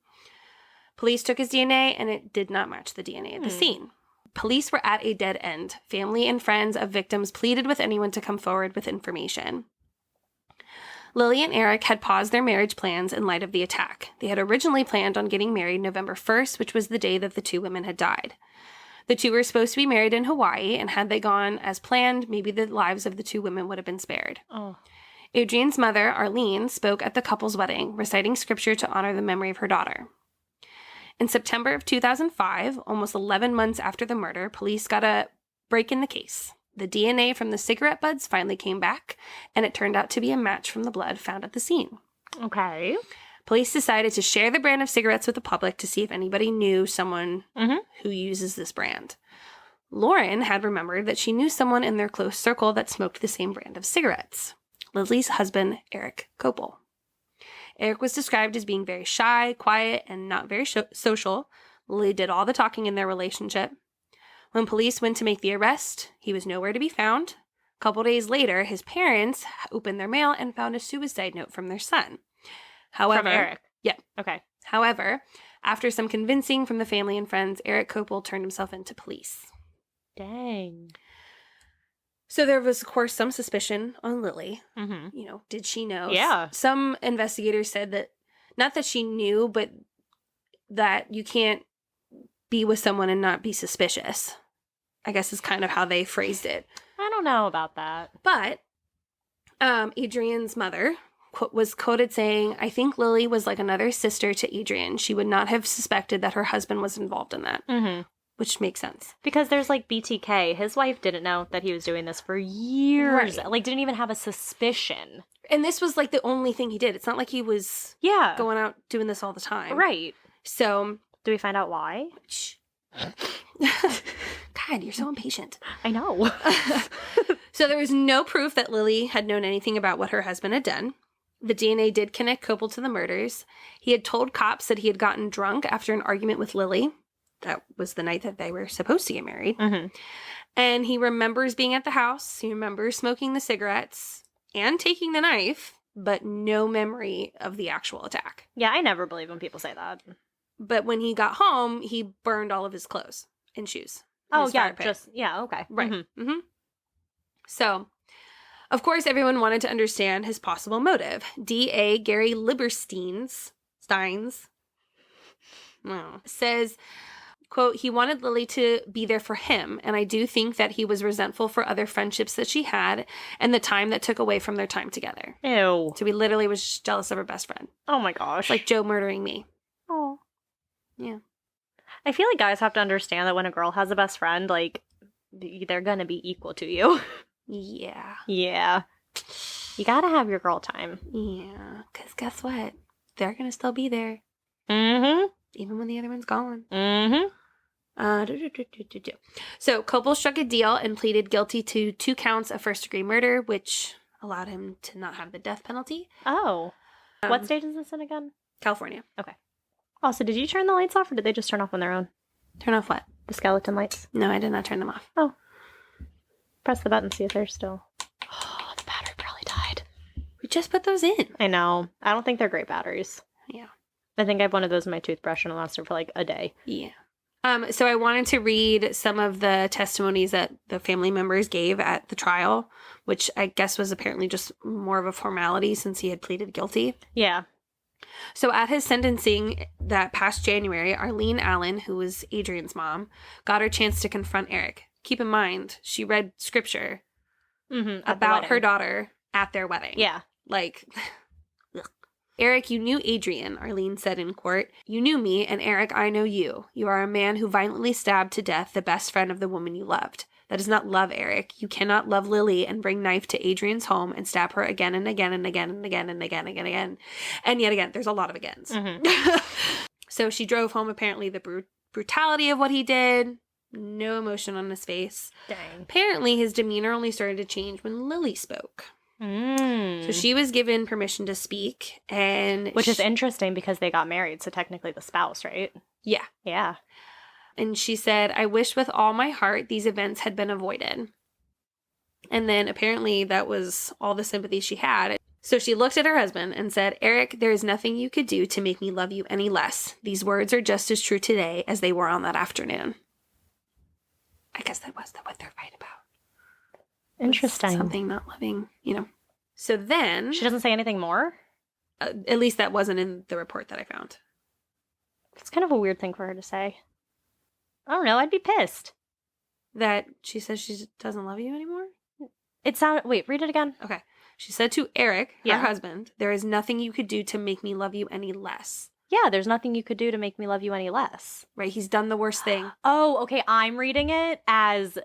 Police took his DNA, and it did not match the DNA at the scene. Police were at a dead end. Family and friends of victims pleaded with anyone to come forward with information. Lily and Eric had paused their marriage plans in light of the attack. They had originally planned on getting married November 1st, which was the day that the two women had died. The two were supposed to be married in Hawaii, and had they gone as planned, maybe the lives of the two women would have been spared.
Oh.
Adrian's mother, Arlene, spoke at the couple's wedding, reciting scripture to honor the memory of her daughter. In September of 2005, almost 11 months after the murder, police got a break in the case. The DNA from the cigarette butts finally came back, and it turned out to be a match from the blood found at the scene.
Okay.
Police decided to share the brand of cigarettes with the public to see if anybody knew someone who uses this brand. Lauren had remembered that she knew someone in their close circle that smoked the same brand of cigarettes. Lily's husband, Eric Kopel. Eric was described as being very shy, quiet, and not very social. Lily did all the talking in their relationship. When police went to make the arrest, he was nowhere to be found. A couple days later, his parents opened their mail and found a suicide note from their son. However,
From Eric?
Yeah.
Okay.
However, after some convincing from the family and friends, Eric Kopel turned himself into police.
Dang.
So there was, of course, some suspicion on Lily.
Mm-hmm.
You know, did she know?
Yeah.
Some investigators said that, not that she knew, but that you can't be with someone and not be suspicious, I guess is kind of how they phrased it.
I don't know about that.
But Adrian's mother was quoted saying, "I think Lily was like another sister to Adrian. She would not have suspected that her husband was involved in that."
Mm-hmm.
Which makes sense.
Because there's like BTK. His wife didn't know that he was doing this for years.
Right.
Like, didn't even have a suspicion.
And this was like the only thing he did. It's not like he was
Yeah.
going out doing this all the time.
Right.
So,
Do we find out why?
shh. God, you're so impatient.
I know.
So there was no proof that Lily had known anything about what her husband had done. The DNA did connect Kopel to the murders. He had told cops that he had gotten drunk after an argument with Lily. That was the night that they were supposed to get married.
Mm-hmm.
And he remembers being at the house. He remembers smoking the cigarettes and taking the knife, but no memory of the actual attack.
Yeah, I never believe when people say that.
But when he got home, he burned all of his clothes and shoes. in
Oh,
his
yeah,
fire pit.
okay.
Right.
Mhm.
Mm-hmm. So, of course, everyone wanted to understand his possible motive. D.A. Gary Lieberstein's says, quote, "He wanted Lily to be there for him, and I do think that he was resentful for other friendships that she had and the time that took away from their time together.
Ew.
So he literally was just jealous of her best friend.
Oh my gosh.
Like Joe murdering me."
oh.
Yeah.
I feel like guys have to understand that when a girl has a best friend, like, they're gonna be equal to you.
Yeah.
Yeah. You gotta have your girl time.
Yeah. Because guess what? They're going to still be there,
Mm-hmm.
even when the other one's gone.
Mm-hmm.
So Kopel struck a deal and pleaded guilty to 2 counts of first-degree murder, which allowed him to not have the death penalty.
Oh. What state is this in again?
California.
Oh, so did you turn the lights off or did they just turn off on their own?
Turn off what?
The skeleton lights.
No, I did not turn them off.
Press the button, see if they're still. Oh, the battery probably died.
We just put those in.
I know. I don't think they're great batteries.
Yeah.
I think I have one of those in my toothbrush and it lasted for like a day.
Yeah. So I wanted to read some of the testimonies that the family members gave at the trial, which I guess was apparently just more of a formality since he had pleaded guilty.
Yeah.
So at his sentencing that past January, Arlene Allen, who was Adrian's mom, got her chance to confront Eric. Keep in mind, she read scripture about her daughter at their wedding.
Yeah.
Like, ugh. "Eric, you knew Adrian," Arlene said in court. "You knew me, and Eric, I know you. You are a man who violently stabbed to death the best friend of the woman you loved. That is not love, Eric. You cannot love Lily and bring knife to Adrian's home and stab her again and again and again and again and again and again. And yet again, there's a lot of agains."
Mm-hmm.
So she drove home apparently the brutality of what he did. No emotion on his face.
Dang.
Apparently, his demeanor only started to change when Lily spoke. So she was given permission to speak, and
Which is interesting because they got married, so technically the spouse, right?
yeah.
Yeah.
And she said, "I wish with all my heart these events had been avoided." And then apparently that was all the sympathy she had. So she looked at her husband and said, "Eric, there is nothing you could do to make me love you any less. These words are just as true today as they were on that afternoon." I guess that was what they're right about.
Interesting.
Something not loving, you know. So then,
She doesn't say anything more?
at least that wasn't in the report that I found.
It's kind of a weird thing for her to say. I don't know. I'd be pissed.
That she says she doesn't love you anymore?
It sounded. Wait, read it again.
Okay. She said to Eric,
Yeah.
her husband, "There is nothing you could do to make me love you any less."
Yeah, there's nothing you could do to make me love you any less.
Right? He's done the worst thing.
Oh, okay. I'm reading it as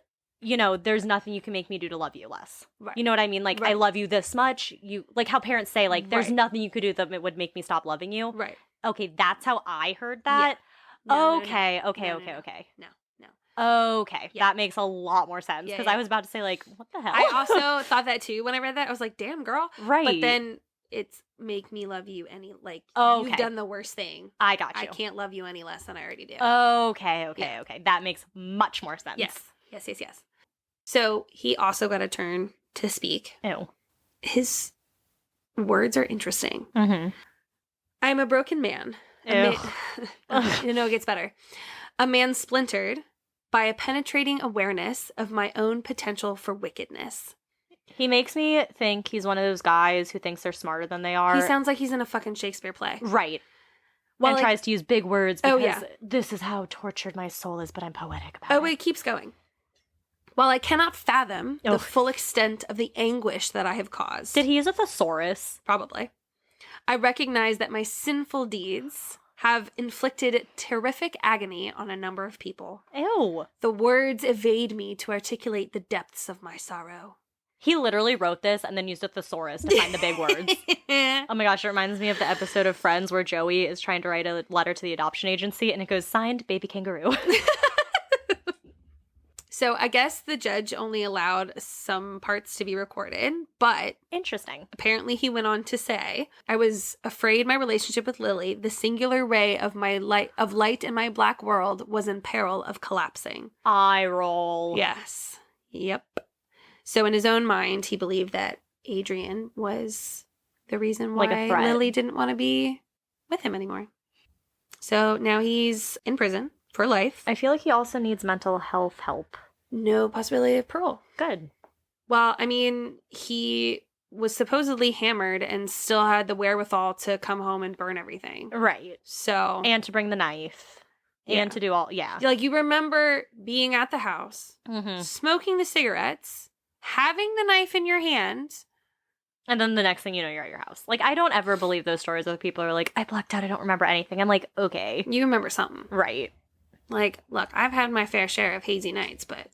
you know, there's nothing you can make me do to love you less.
Right.
You know what I mean? Like, I
Right.
love you this much. You, like how parents say, like, there's
Right.
nothing you could do that would make me stop loving you.
Right.
Okay, that's how I heard that.
No,
Okay.
No, no, no.
Okay.
No.
Okay,
Yeah.
that makes a lot more sense
Yeah,
because
yeah.
I was about to say, like, what the hell?
I also thought that too when I read that. I was like, damn, girl.
right.
But then it's make me love you any, like,
Okay.
you've done the worst thing.
I got you.
I can't love you any less than I already do.
Okay.
Yeah.
That makes much more sense.
Yes. So he also got a turn to speak.
Ew.
His words are interesting.
Mm-hmm.
I'm a broken man.
Ew.
You know, it gets better. A man splintered by a penetrating awareness of my own potential for wickedness.
He makes me think he's one of those guys who thinks they're smarter than they are.
He sounds like he's in a fucking Shakespeare play.
right.
Well,
And
like-
tries to use big words because
Oh, yeah.
this is how tortured my soul is, but I'm poetic about
Oh,
it.
it keeps going. While I cannot fathom the
Oh.
full extent of the anguish that I have caused.
Did he use a thesaurus?
Probably. I recognize that my sinful deeds have inflicted terrific agony on a number of people.
Ew.
The words evade me to articulate the depths of my sorrow.
He literally wrote this and then used a thesaurus to find the big words. Oh my gosh, it reminds me of the episode of Friends where Joey is trying to write a letter to the adoption agency and it goes, signed, baby kangaroo.
So I guess the judge only allowed some parts to be recorded, but
Interesting.
apparently he went on to say, I was afraid my relationship with Lily, the singular ray of my light in my black world, was in peril of collapsing.
Eye roll.
Yes. Yep. So in his own mind, he believed that Adrian was the reason why
Like a threat.
Lily didn't want to be with him anymore. So now he's in prison for life.
I feel like he also needs mental health help.
No possibility of parole.
Good.
Well, I mean, he was supposedly hammered and still had the wherewithal to come home and burn everything.
Right.
So,
And to bring the knife.
Yeah.
And to do all, yeah.
like, you remember being at the house,
Mm-hmm.
smoking the cigarettes, having the knife in your hand.
And then the next thing you know, you're at your house. Like, I don't ever believe those stories where people are like, I blacked out, I don't remember anything. I'm like, okay.
You remember something.
Right.
Like, look, I've had my fair share of hazy nights, but.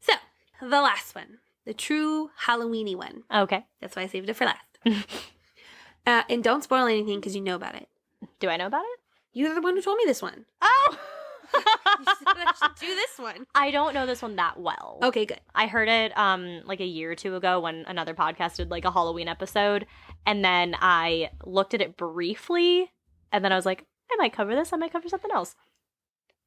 So, the last one. The true Halloweeny one.
Okay.
That's why I saved it for last. And don't spoil anything because you know about it.
Do I know about it?
You're the one who told me this one.
Oh!
You said I should do this one.
I don't know this one that well.
Okay, good.
I heard it like a year or two ago when another podcast did like a Halloween episode. And then I looked at it briefly. And then I was like, I might cover this. I might cover something else.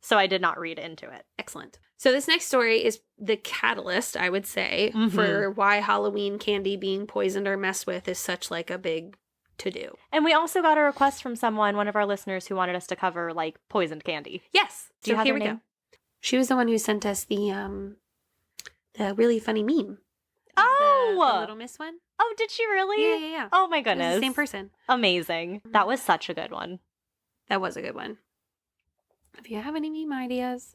So I did not read into it.
Excellent. So this next story is the catalyst, I would say,
Mhm.
for why Halloween candy being poisoned or messed with is such like a big to-do.
And we also got a request from someone, one of our listeners, who wanted us to cover like poisoned candy.
Yes.
Do you have
here
their
we
name?
go. She was the one who sent us the really funny meme.
Oh!
The Little Miss one.
Oh, did she really?
Yeah.
Oh my
It was
goodness.
the same person.
Amazing. That was such a good one.
That was a good one. If you have any meme ideas,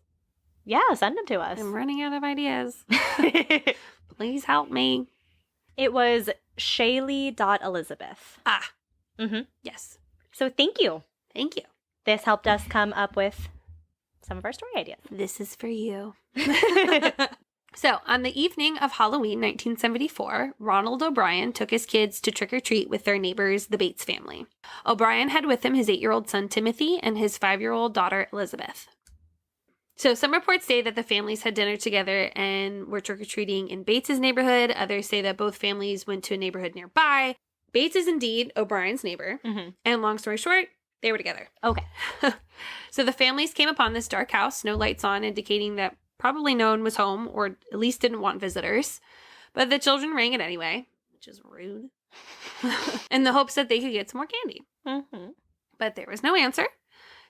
Yeah, send them to us.
I'm running out of ideas. Please help me.
It was Shaylee.Elizabeth.
Ah,
Mm-hmm.
yes.
So thank you.
Thank you.
This helped us come up with some of our story ideas.
This is for you. So, on the evening of Halloween 1974, Ronald O'Brien took his kids to trick or treat with their neighbors, the Bates family. O'Brien had with him his 8-year-old son Timothy and his 5-year-old daughter Elizabeth. So, some reports say that the families had dinner together and were trick or treating in Bates's neighborhood. Others say that both families went to a neighborhood nearby. Bates is indeed O'Brien's neighbor.
Mm-hmm.
And long story short, they were together.
Okay.
So the families came upon this dark house, no lights on, indicating that probably no one was home or at least didn't want visitors. But the children rang it anyway, which is rude, in the hopes that they could get some more candy.
Mm-hmm.
But there was no answer.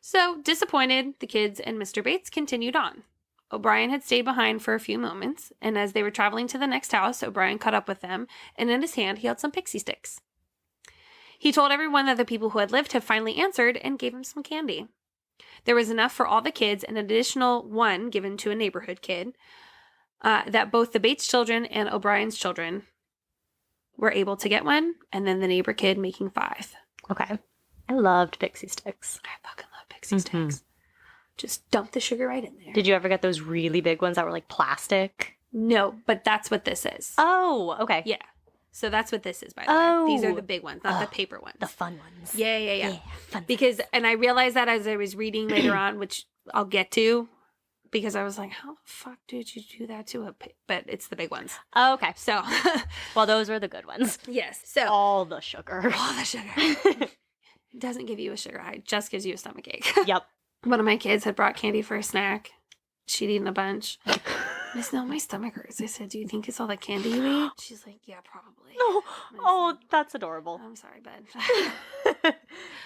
So, disappointed, the kids and Mr. Bates continued on. O'Brien had stayed behind for a few moments, and as they were traveling to the next house, O'Brien caught up with them, and in his hand he held some pixie sticks. He told everyone that the people who had lived had finally answered and gave him some candy. There was enough for all the kids, and an additional one given to a neighborhood kid, that both the Bates children and O'Brien's children were able to get one, and then the neighbor kid making 5.
Okay. I loved pixie sticks.
I fucking love pixie
Mhm.
sticks. just dump the sugar right in there.
Did you ever get those really big ones that were like plastic?
No, but that's what this is.
Oh, okay.
Yeah. So that's what this is, by the way. These are
Oh.
the big ones, not the paper ones.
The fun ones.
Yeah.
Fun
Because, and I realized that as I was reading later on, which I'll get to, because I was like, how the fuck did you do that to a pig? But it's the big ones.
Oh, okay.
So,
Well, those are the good ones.
yes. So,
All the sugar.
all the sugar. It doesn't give you a sugar high, it just gives you a stomach ache.
Yep.
One of my kids had brought candy for a snack. She'd eaten a bunch. Miss, no, my stomach hurts. I said, do you think it's all the candy you eat? She's like, yeah, probably.
Oh,
And I
oh,
said,
that's adorable.
I'm sorry, bud.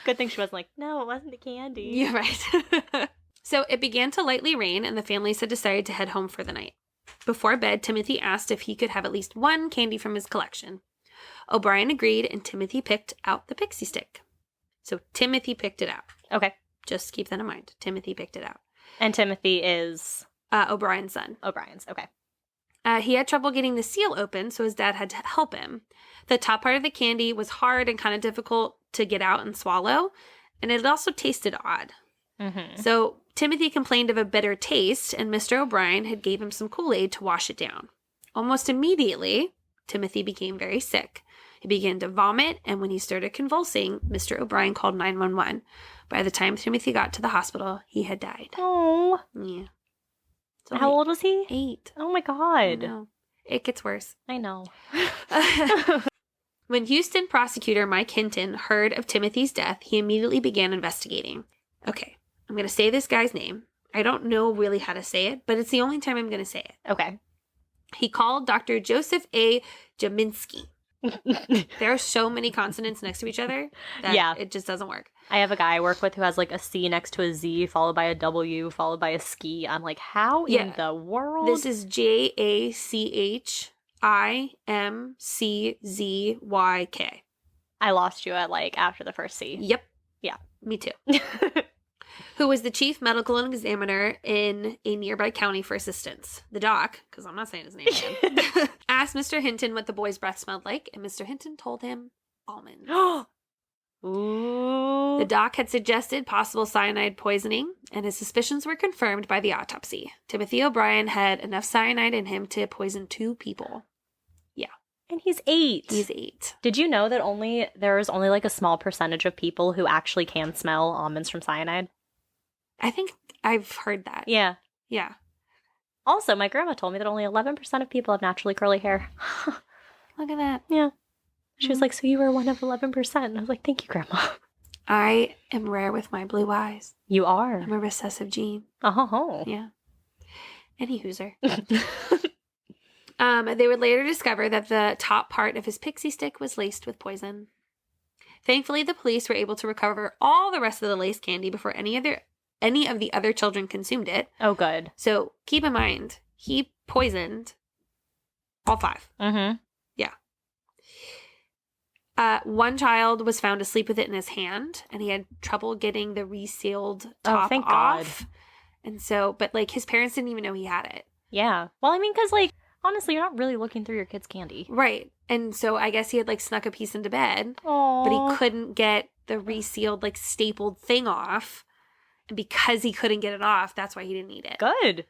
Good thing she wasn't like, no, it wasn't the candy.
You're right. So it began to lightly rain, and the families had decided to head home for the night. Before bed, Timothy asked if he could have at least one candy from his collection. O'Brien agreed, and Timothy picked out the pixie stick. So Timothy picked it out.
Okay.
Just keep that in mind. Timothy picked it out.
And Timothy is
O'Brien's son.
O'Brien's. Okay.
He had trouble getting the seal open, so his dad had to help him. The top part of the candy was hard and kind of difficult to get out and swallow, and it also tasted odd.
Mm-hmm.
So Timothy complained of a bitter taste, and Mr. O'Brien had gave him some Kool-Aid to wash it down. Almost immediately, Timothy became very sick. He began to vomit, and when he started convulsing, Mr. O'Brien called 911. By the time Timothy got to the hospital, he had died.
Oh.
Yeah. So
How old was he?
8.
Oh my
I
God.
know. It gets worse.
I know.
When Houston prosecutor Mike Hinton heard of Timothy's death, he immediately began investigating. Okay, I'm going to say this guy's name. I don't know really how to say it, but it's the only time I'm going to say it.
Okay.
He called Dr. Joseph A. Jaminski. There are so many consonants next to each other that
Yeah.
it just doesn't work.
I have a guy I work with who has like a C next to a Z, followed by a W, followed by a ski. I'm like, how in
Yeah.
the world?
This is JACHIMCZYK.
I lost you at like after the first C.
Yep.
Yeah.
Me too. Who was the chief medical examiner in a nearby county for assistance. The doc, because I'm not saying his name again, asked Mr. Hinton what the boy's breath smelled like, and Mr. Hinton told him almonds.
Ooh.
The doc had suggested possible cyanide poisoning, and his suspicions were confirmed by the autopsy. Timothy O'Brien had enough cyanide in him to poison 2 people.
And he's 8.
He's 8.
Did you know that there's only like a small percentage of people who actually can smell almonds from cyanide?
I think I've heard that.
Yeah.
Yeah.
Also, my grandma told me that only 11% of people have naturally curly hair.
Look at that.
Yeah. She was
Mhm.
like, so you were one of 11%. And I was like, thank you, Grandma.
I am rare with my blue eyes.
You are.
I'm a recessive gene.
Oh.
Yeah. Any hooser. They would later discover that the top part of his pixie stick was laced with poison. Thankfully, the police were able to recover all the rest of the laced candy before any of the other children consumed it.
Oh, good.
So keep in mind, he poisoned all 5.
Mm-hmm.
One child was found asleep with it in his hand, and he had trouble getting the resealed top
thank
off.
God.
And so, but like his parents didn't even know he had it.
Yeah. Well, I mean, because like, honestly, you're not really looking through your kid's candy.
Right. And so I guess he had like snuck a piece into bed,
Oh.
but he couldn't get the resealed, like stapled thing off. And because he couldn't get it off, that's why he didn't eat it.
Good.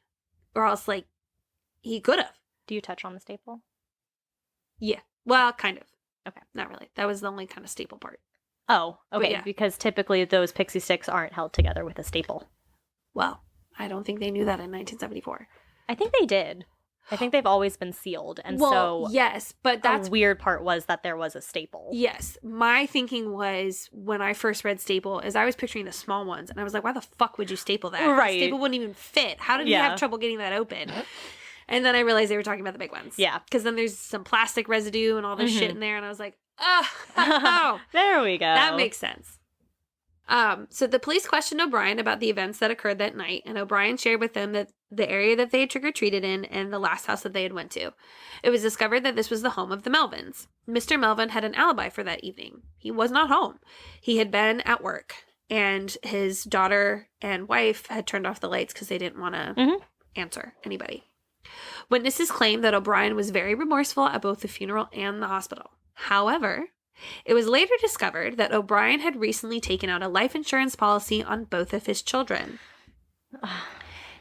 Or else, like, he could have.
Do you touch on the staple?
Yeah. Well, kind of.
Okay.
Not really. That was the only kind of staple part.
Oh,
But
okay.
yeah.
Because typically those pixie sticks aren't held together with a staple.
Well, I don't think they knew that in 1974.
I think they did. I think they've always been sealed. And
Well,
so
yes, but that's
the weird part was that there was a staple.
Yes. My thinking was when I first read staple is I was picturing the small ones and I was like, why the fuck would you staple that?
Right.
The staple wouldn't even fit. How did he
Yeah.
have trouble getting that open? And then I realized they were talking about the big ones.
Yeah.
Because then there's some plastic residue and all this
Mhm.
shit in there. And I was like, oh,
There we go.
that makes sense. So the police questioned O'Brien about the events that occurred that night, and O'Brien shared with them that the area that they had trick-or-treated in and the last house that they had went to. It was discovered that this was the home of the Melvins. Mr. Melvin had an alibi for that evening. He was not home. He had been at work, and his daughter and wife had turned off the lights because they didn't want to
Mhm.
answer anybody. Witnesses claimed that O'Brien was very remorseful at both the funeral and the hospital. However, it was later discovered that O'Brien had recently taken out a life insurance policy on both of his children.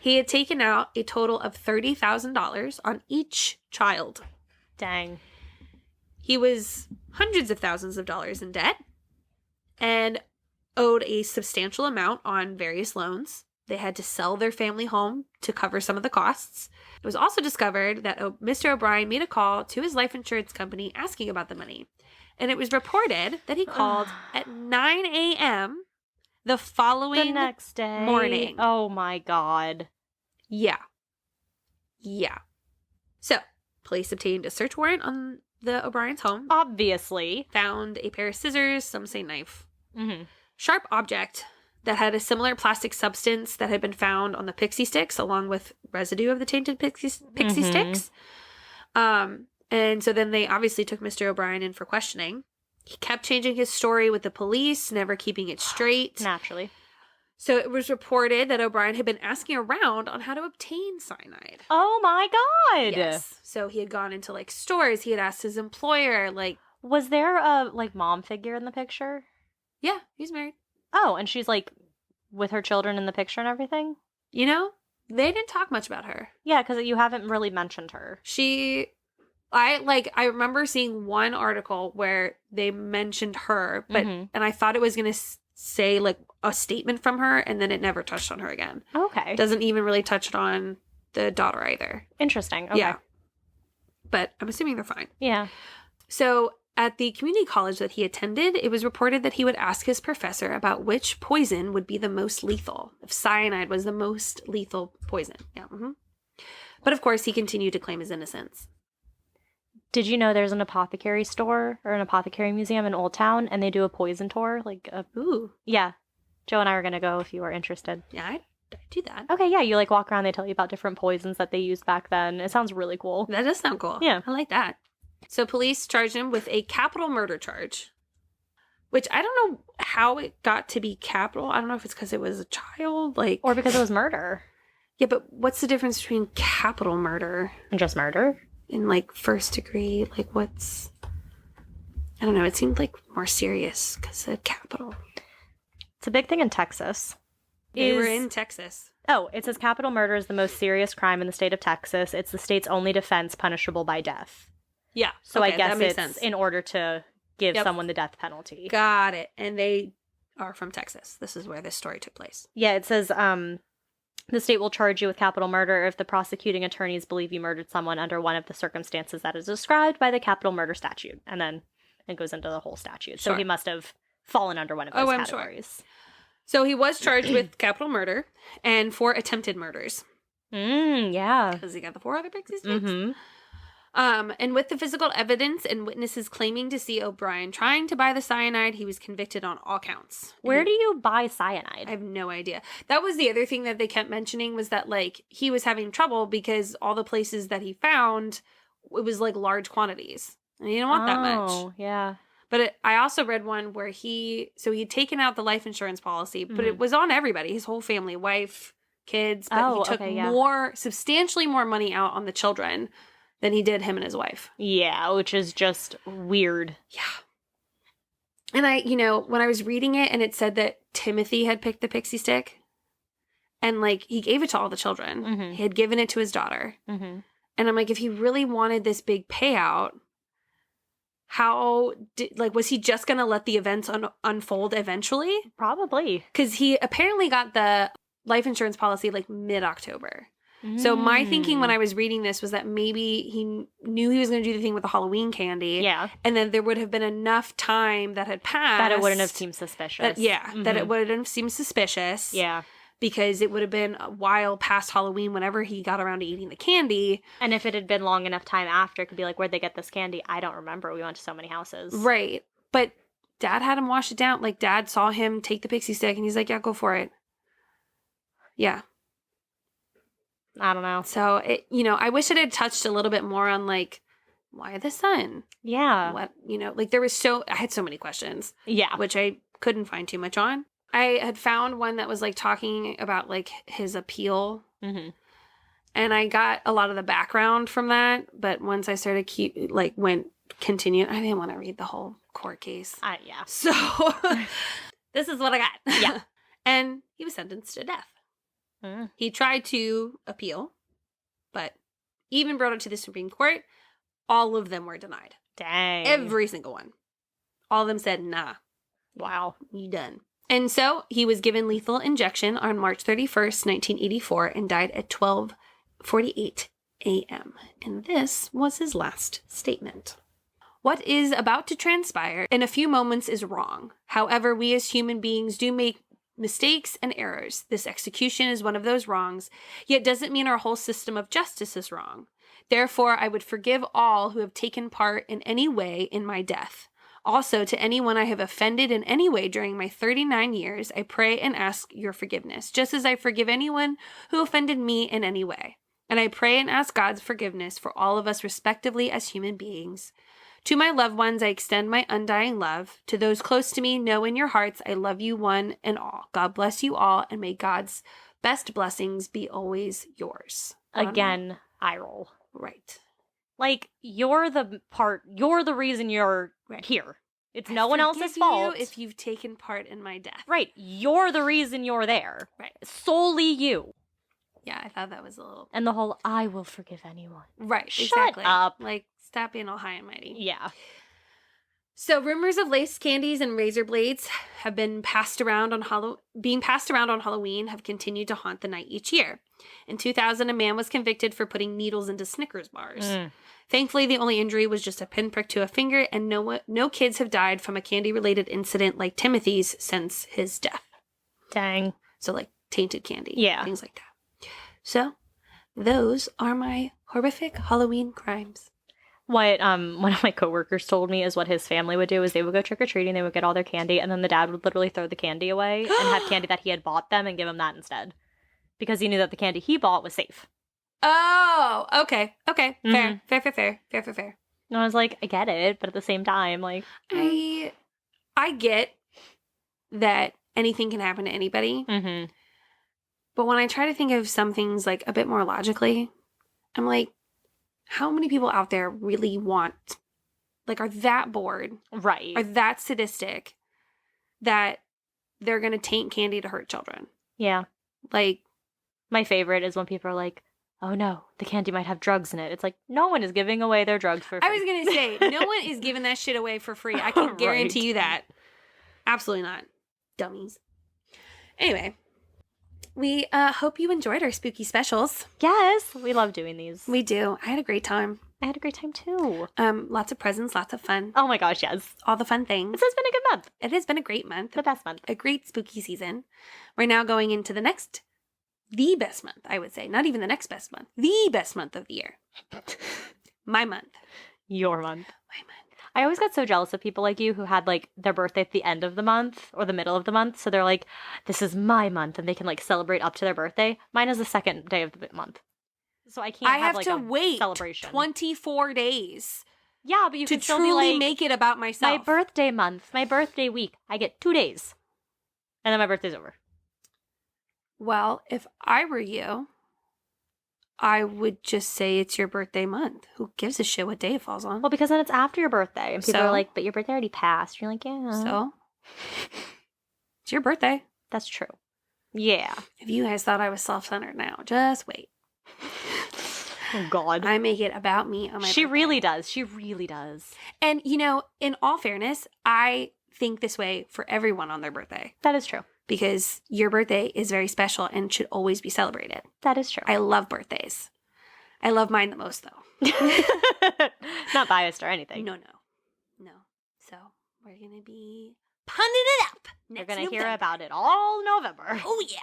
He had taken out a total of $30,000 on each child.
Dang.
He was hundreds of thousands of dollars in debt and owed a substantial amount on various loans. They had to sell their family home to cover some of the costs. It was also discovered that Mr. O'Brien made a call to his life insurance company asking about the money. And it was reported that he called at 9 a.m. the following
The next day.
morning.
Oh my God.
Yeah. So, police obtained a search warrant on the O'Brien's home.
Obviously.
Found a pair of scissors, some say knife.
Mm-hmm.
Sharp object that had a similar plastic substance that had been found on the pixie sticks, along with residue of the tainted pixie sticks. And so then they obviously took Mr. O'Brien in for questioning. He kept changing his story with the police, never keeping it straight.
Naturally.
So it was reported that O'Brien had been asking around on how to obtain cyanide.
Oh my God.
Yes. So he had gone into like stores. He had asked his employer, like,
Was there a like mom figure in the picture?
yeah, he's married.
Oh, and she's like with her children in the picture and everything?
You know, they didn't talk much about her.
Yeah, because you haven't really mentioned her.
I remember seeing one article where they mentioned her, but
Mhm.
and I thought it was going to say like a statement from her, and then it never touched on her again.
Okay.
It doesn't even really touch on the daughter either.
Interesting. Okay.
Yeah. But I'm assuming they're fine.
Yeah.
So at the community college that he attended, it was reported that he would ask his professor about which poison would be the most lethal, if cyanide was the most lethal poison. Yeah. Mm-hmm. But of course, he continued to claim his innocence.
Did you know there's an apothecary store or an apothecary museum in Old Town, and they do a poison tour?
Ooh.
Yeah. Joe and I are going to go if you are interested.
Yeah, I'd do that.
Okay, yeah, you like walk around, they tell you about different poisons that they used back then. It sounds really cool.
That does sound cool.
Yeah.
I like that. So police charged him with a capital murder charge, which I don't know how it got to be capital. I don't know if it's because it was a child, like,
Or because it was murder.
yeah, but what's the difference between capital murder
And just murder?
and like first degree? Like, I don't know. It seemed like more serious because of capital.
It's a big thing in Texas.
They were in Texas.
Oh, it says capital murder is the most serious crime in the state of Texas. It's the state's only defense punishable by death.
Yeah.
So
okay,
I guess
that makes
it's
sense.
in order to give
Yep.
someone the death penalty.
Got it. And they are from Texas. This is where this story took place.
Yeah, it says the state will charge you with capital murder if the prosecuting attorneys believe you murdered someone under one of the circumstances that is described by the capital murder statute. And then it goes into the whole statute. So
Sure.
he must have fallen under one of those
I'm sure.
categories.
So he was charged with capital murder and 4 attempted murders.
Yeah.
Because he got the 4 other pixie sticks.
Mm-hmm.
And with the physical evidence and witnesses claiming to see O'Brien trying to buy the cyanide, he was convicted on all counts.
Where do you buy cyanide?
I have no idea. That was the other thing that they kept mentioning was that, like, he was having trouble because all the places that he found, it was, like, large quantities. And he didn't want that much.
Oh, yeah.
But I also read one where he'd taken out the life insurance policy, but it was on everybody, his whole family, wife, kids. But he took substantially more money out on the children than he did him and his wife.
Yeah, which is just weird.
Yeah. And when I was reading it and it said that Timothy had picked the pixie stick and like he gave it to all the children.
Mm-hmm.
He had given it to his daughter.
Mm-hmm.
And I'm like, if he really wanted this big payout, was he just going to let the events unfold eventually?
Probably.
Because he apparently got the life insurance policy like mid-October. So my thinking when I was reading this was that maybe he knew he was going to do the thing with the Halloween candy.
Yeah.
And then there would have been enough time that had passed.
That it wouldn't have seemed suspicious.
That it wouldn't have seemed suspicious.
Yeah.
Because it would have been a while past Halloween whenever he got around to eating the candy.
And if it had been long enough time after, it could be like, where'd they get this candy? I don't remember. We went to so many houses.
Right. But Dad had him wash it down. Like, Dad saw him take the pixie stick and he's like, yeah, go for it. Yeah.
I don't know.
So, I wish it had touched a little bit more on, like, why the sun?
Yeah.
What, I had so many questions.
Yeah.
Which I couldn't find too much on. I had found one that was, like, talking about, like, his appeal.
Mm-hmm.
And I got a lot of the background from that. But once I started continuing, I didn't want to read the whole court case.
Yeah.
So, this is what I got.
Yeah.
And he was sentenced to death.
Mm.
He tried to appeal, but even brought it to the Supreme Court. All of them were denied.
Dang.
Every single one. All of them said, nah,
Wow.
you done. And so he was given lethal injection on March 31st, 1984, and died at 12:48 a.m. And this was his last statement. What is about to transpire in a few moments is wrong. However, we as human beings do make mistakes and errors. This execution is one of those wrongs, yet doesn't mean our whole system of justice is wrong. Therefore, I would forgive all who have taken part in any way in my death. Also, to anyone I have offended in any way during my 39 years, I pray and ask your forgiveness, just as I forgive anyone who offended me in any way. And I pray and ask God's forgiveness for all of us respectively as human beings. To my loved ones, I extend my undying love. To those close to me, know in your hearts I love you one and all. God bless you all, and may God's best blessings be always yours.
Again, eye roll.
Right.
Like, you're the reason you're here. It's no one else's
Forgive
fault.
you if you've taken part in my death.
Right. You're the reason you're there.
Right.
Solely you.
Yeah, I thought that was a little...
And the whole, I will forgive anyone.
Right,
Shut
exactly.
up.
Like, stop being all high and mighty.
Yeah.
So rumors of lace candies and razor blades have been passed around on being passed around on Halloween have continued to haunt the night each year. In 2000, a man was convicted for putting needles into Snickers bars. Thankfully, the only injury was just a pinprick to a finger, and no kids have died from a candy-related incident like Timothy's since his death.
Dang.
So, like, tainted candy.
Yeah.
Things like that. So, those are my horrific Halloween crimes.
What one of my coworkers told me is what his family would do is they would go trick-or-treating, they would get all their candy, and then the dad would literally throw the candy away and have candy that he had bought them and give them that instead. Because he knew that the candy he bought was safe.
Oh, okay. Okay. Fair.
Mm-hmm.
Fair.
And I was like, I get it, but at the same time, like...
I get that anything can happen to anybody.
Mm-hmm.
But when I try to think of some things like a bit more logically, I'm like, how many people out there really want, like, are that bored,
Right.
are that sadistic that they're going to taint candy to hurt children?
Yeah.
Like,
My favorite is when people are like, oh no, the candy might have drugs in it. It's like, no one is giving away their drugs for free.
I was going to say, no one is giving that shit away for free. I can guarantee you that. Absolutely not. Dummies. Anyway, we hope you enjoyed our spooky specials.
Yes, we love doing these.
We do. I had a great time.
I had a great time too.
Lots of presents, lots of fun.
Oh my gosh, yes.
All the fun things.
This has been a good month.
It has been a great month.
The best month.
A great spooky season. We're now going into the best month, I would say. Not even the next best month. The best month of the year. My month.
Your month.
My month.
I always got so jealous of people like you who had like their birthday at the end of the month or the middle of the month. So they're like, this is my month, and they can like celebrate up to their birthday. Mine is the second day of the month. So I can't
have
like
to
a
wait
celebration.
24 days
Yeah, but you
to
can still
truly
be like,
make it about myself.
my birthday month, my birthday week. I get 2 days. And then my birthday's over.
Well, if I were you, I would just say it's your birthday month. Who gives a shit what day it falls on?
Well, because then it's after your birthday. And people
So?
are like, but your birthday already passed. You're like, yeah.
So, it's your birthday.
That's true. Yeah.
If you guys thought I was self-centered now, just wait.
Oh, God.
I make it about me on my
She
birthday.
really does. She really does.
And, you know, in all fairness, I think this way for everyone on their birthday.
That is true.
Because your birthday is very special and should always be celebrated.
That is true.
I love birthdays. I love mine the most, though.
Not biased or anything.
No. So, we're going to be punning it up
You're
next
going to
November.
hear about it all November.
Oh, yeah.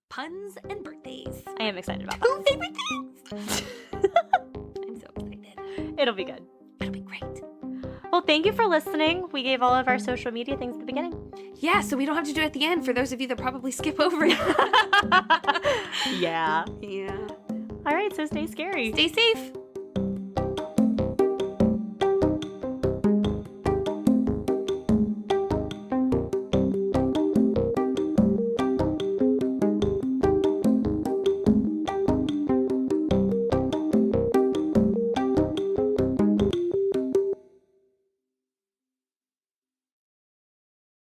Puns and birthdays.
I am excited about
Two
that.
favorite things. I'm so excited.
It'll be good.
It'll be great.
Well, thank you for listening. We gave all of our social media things at the beginning.
Yeah, so we don't have to do it at the end for those of you that probably skip over it.
Yeah.
Yeah.
All right, so stay scary.
Stay safe.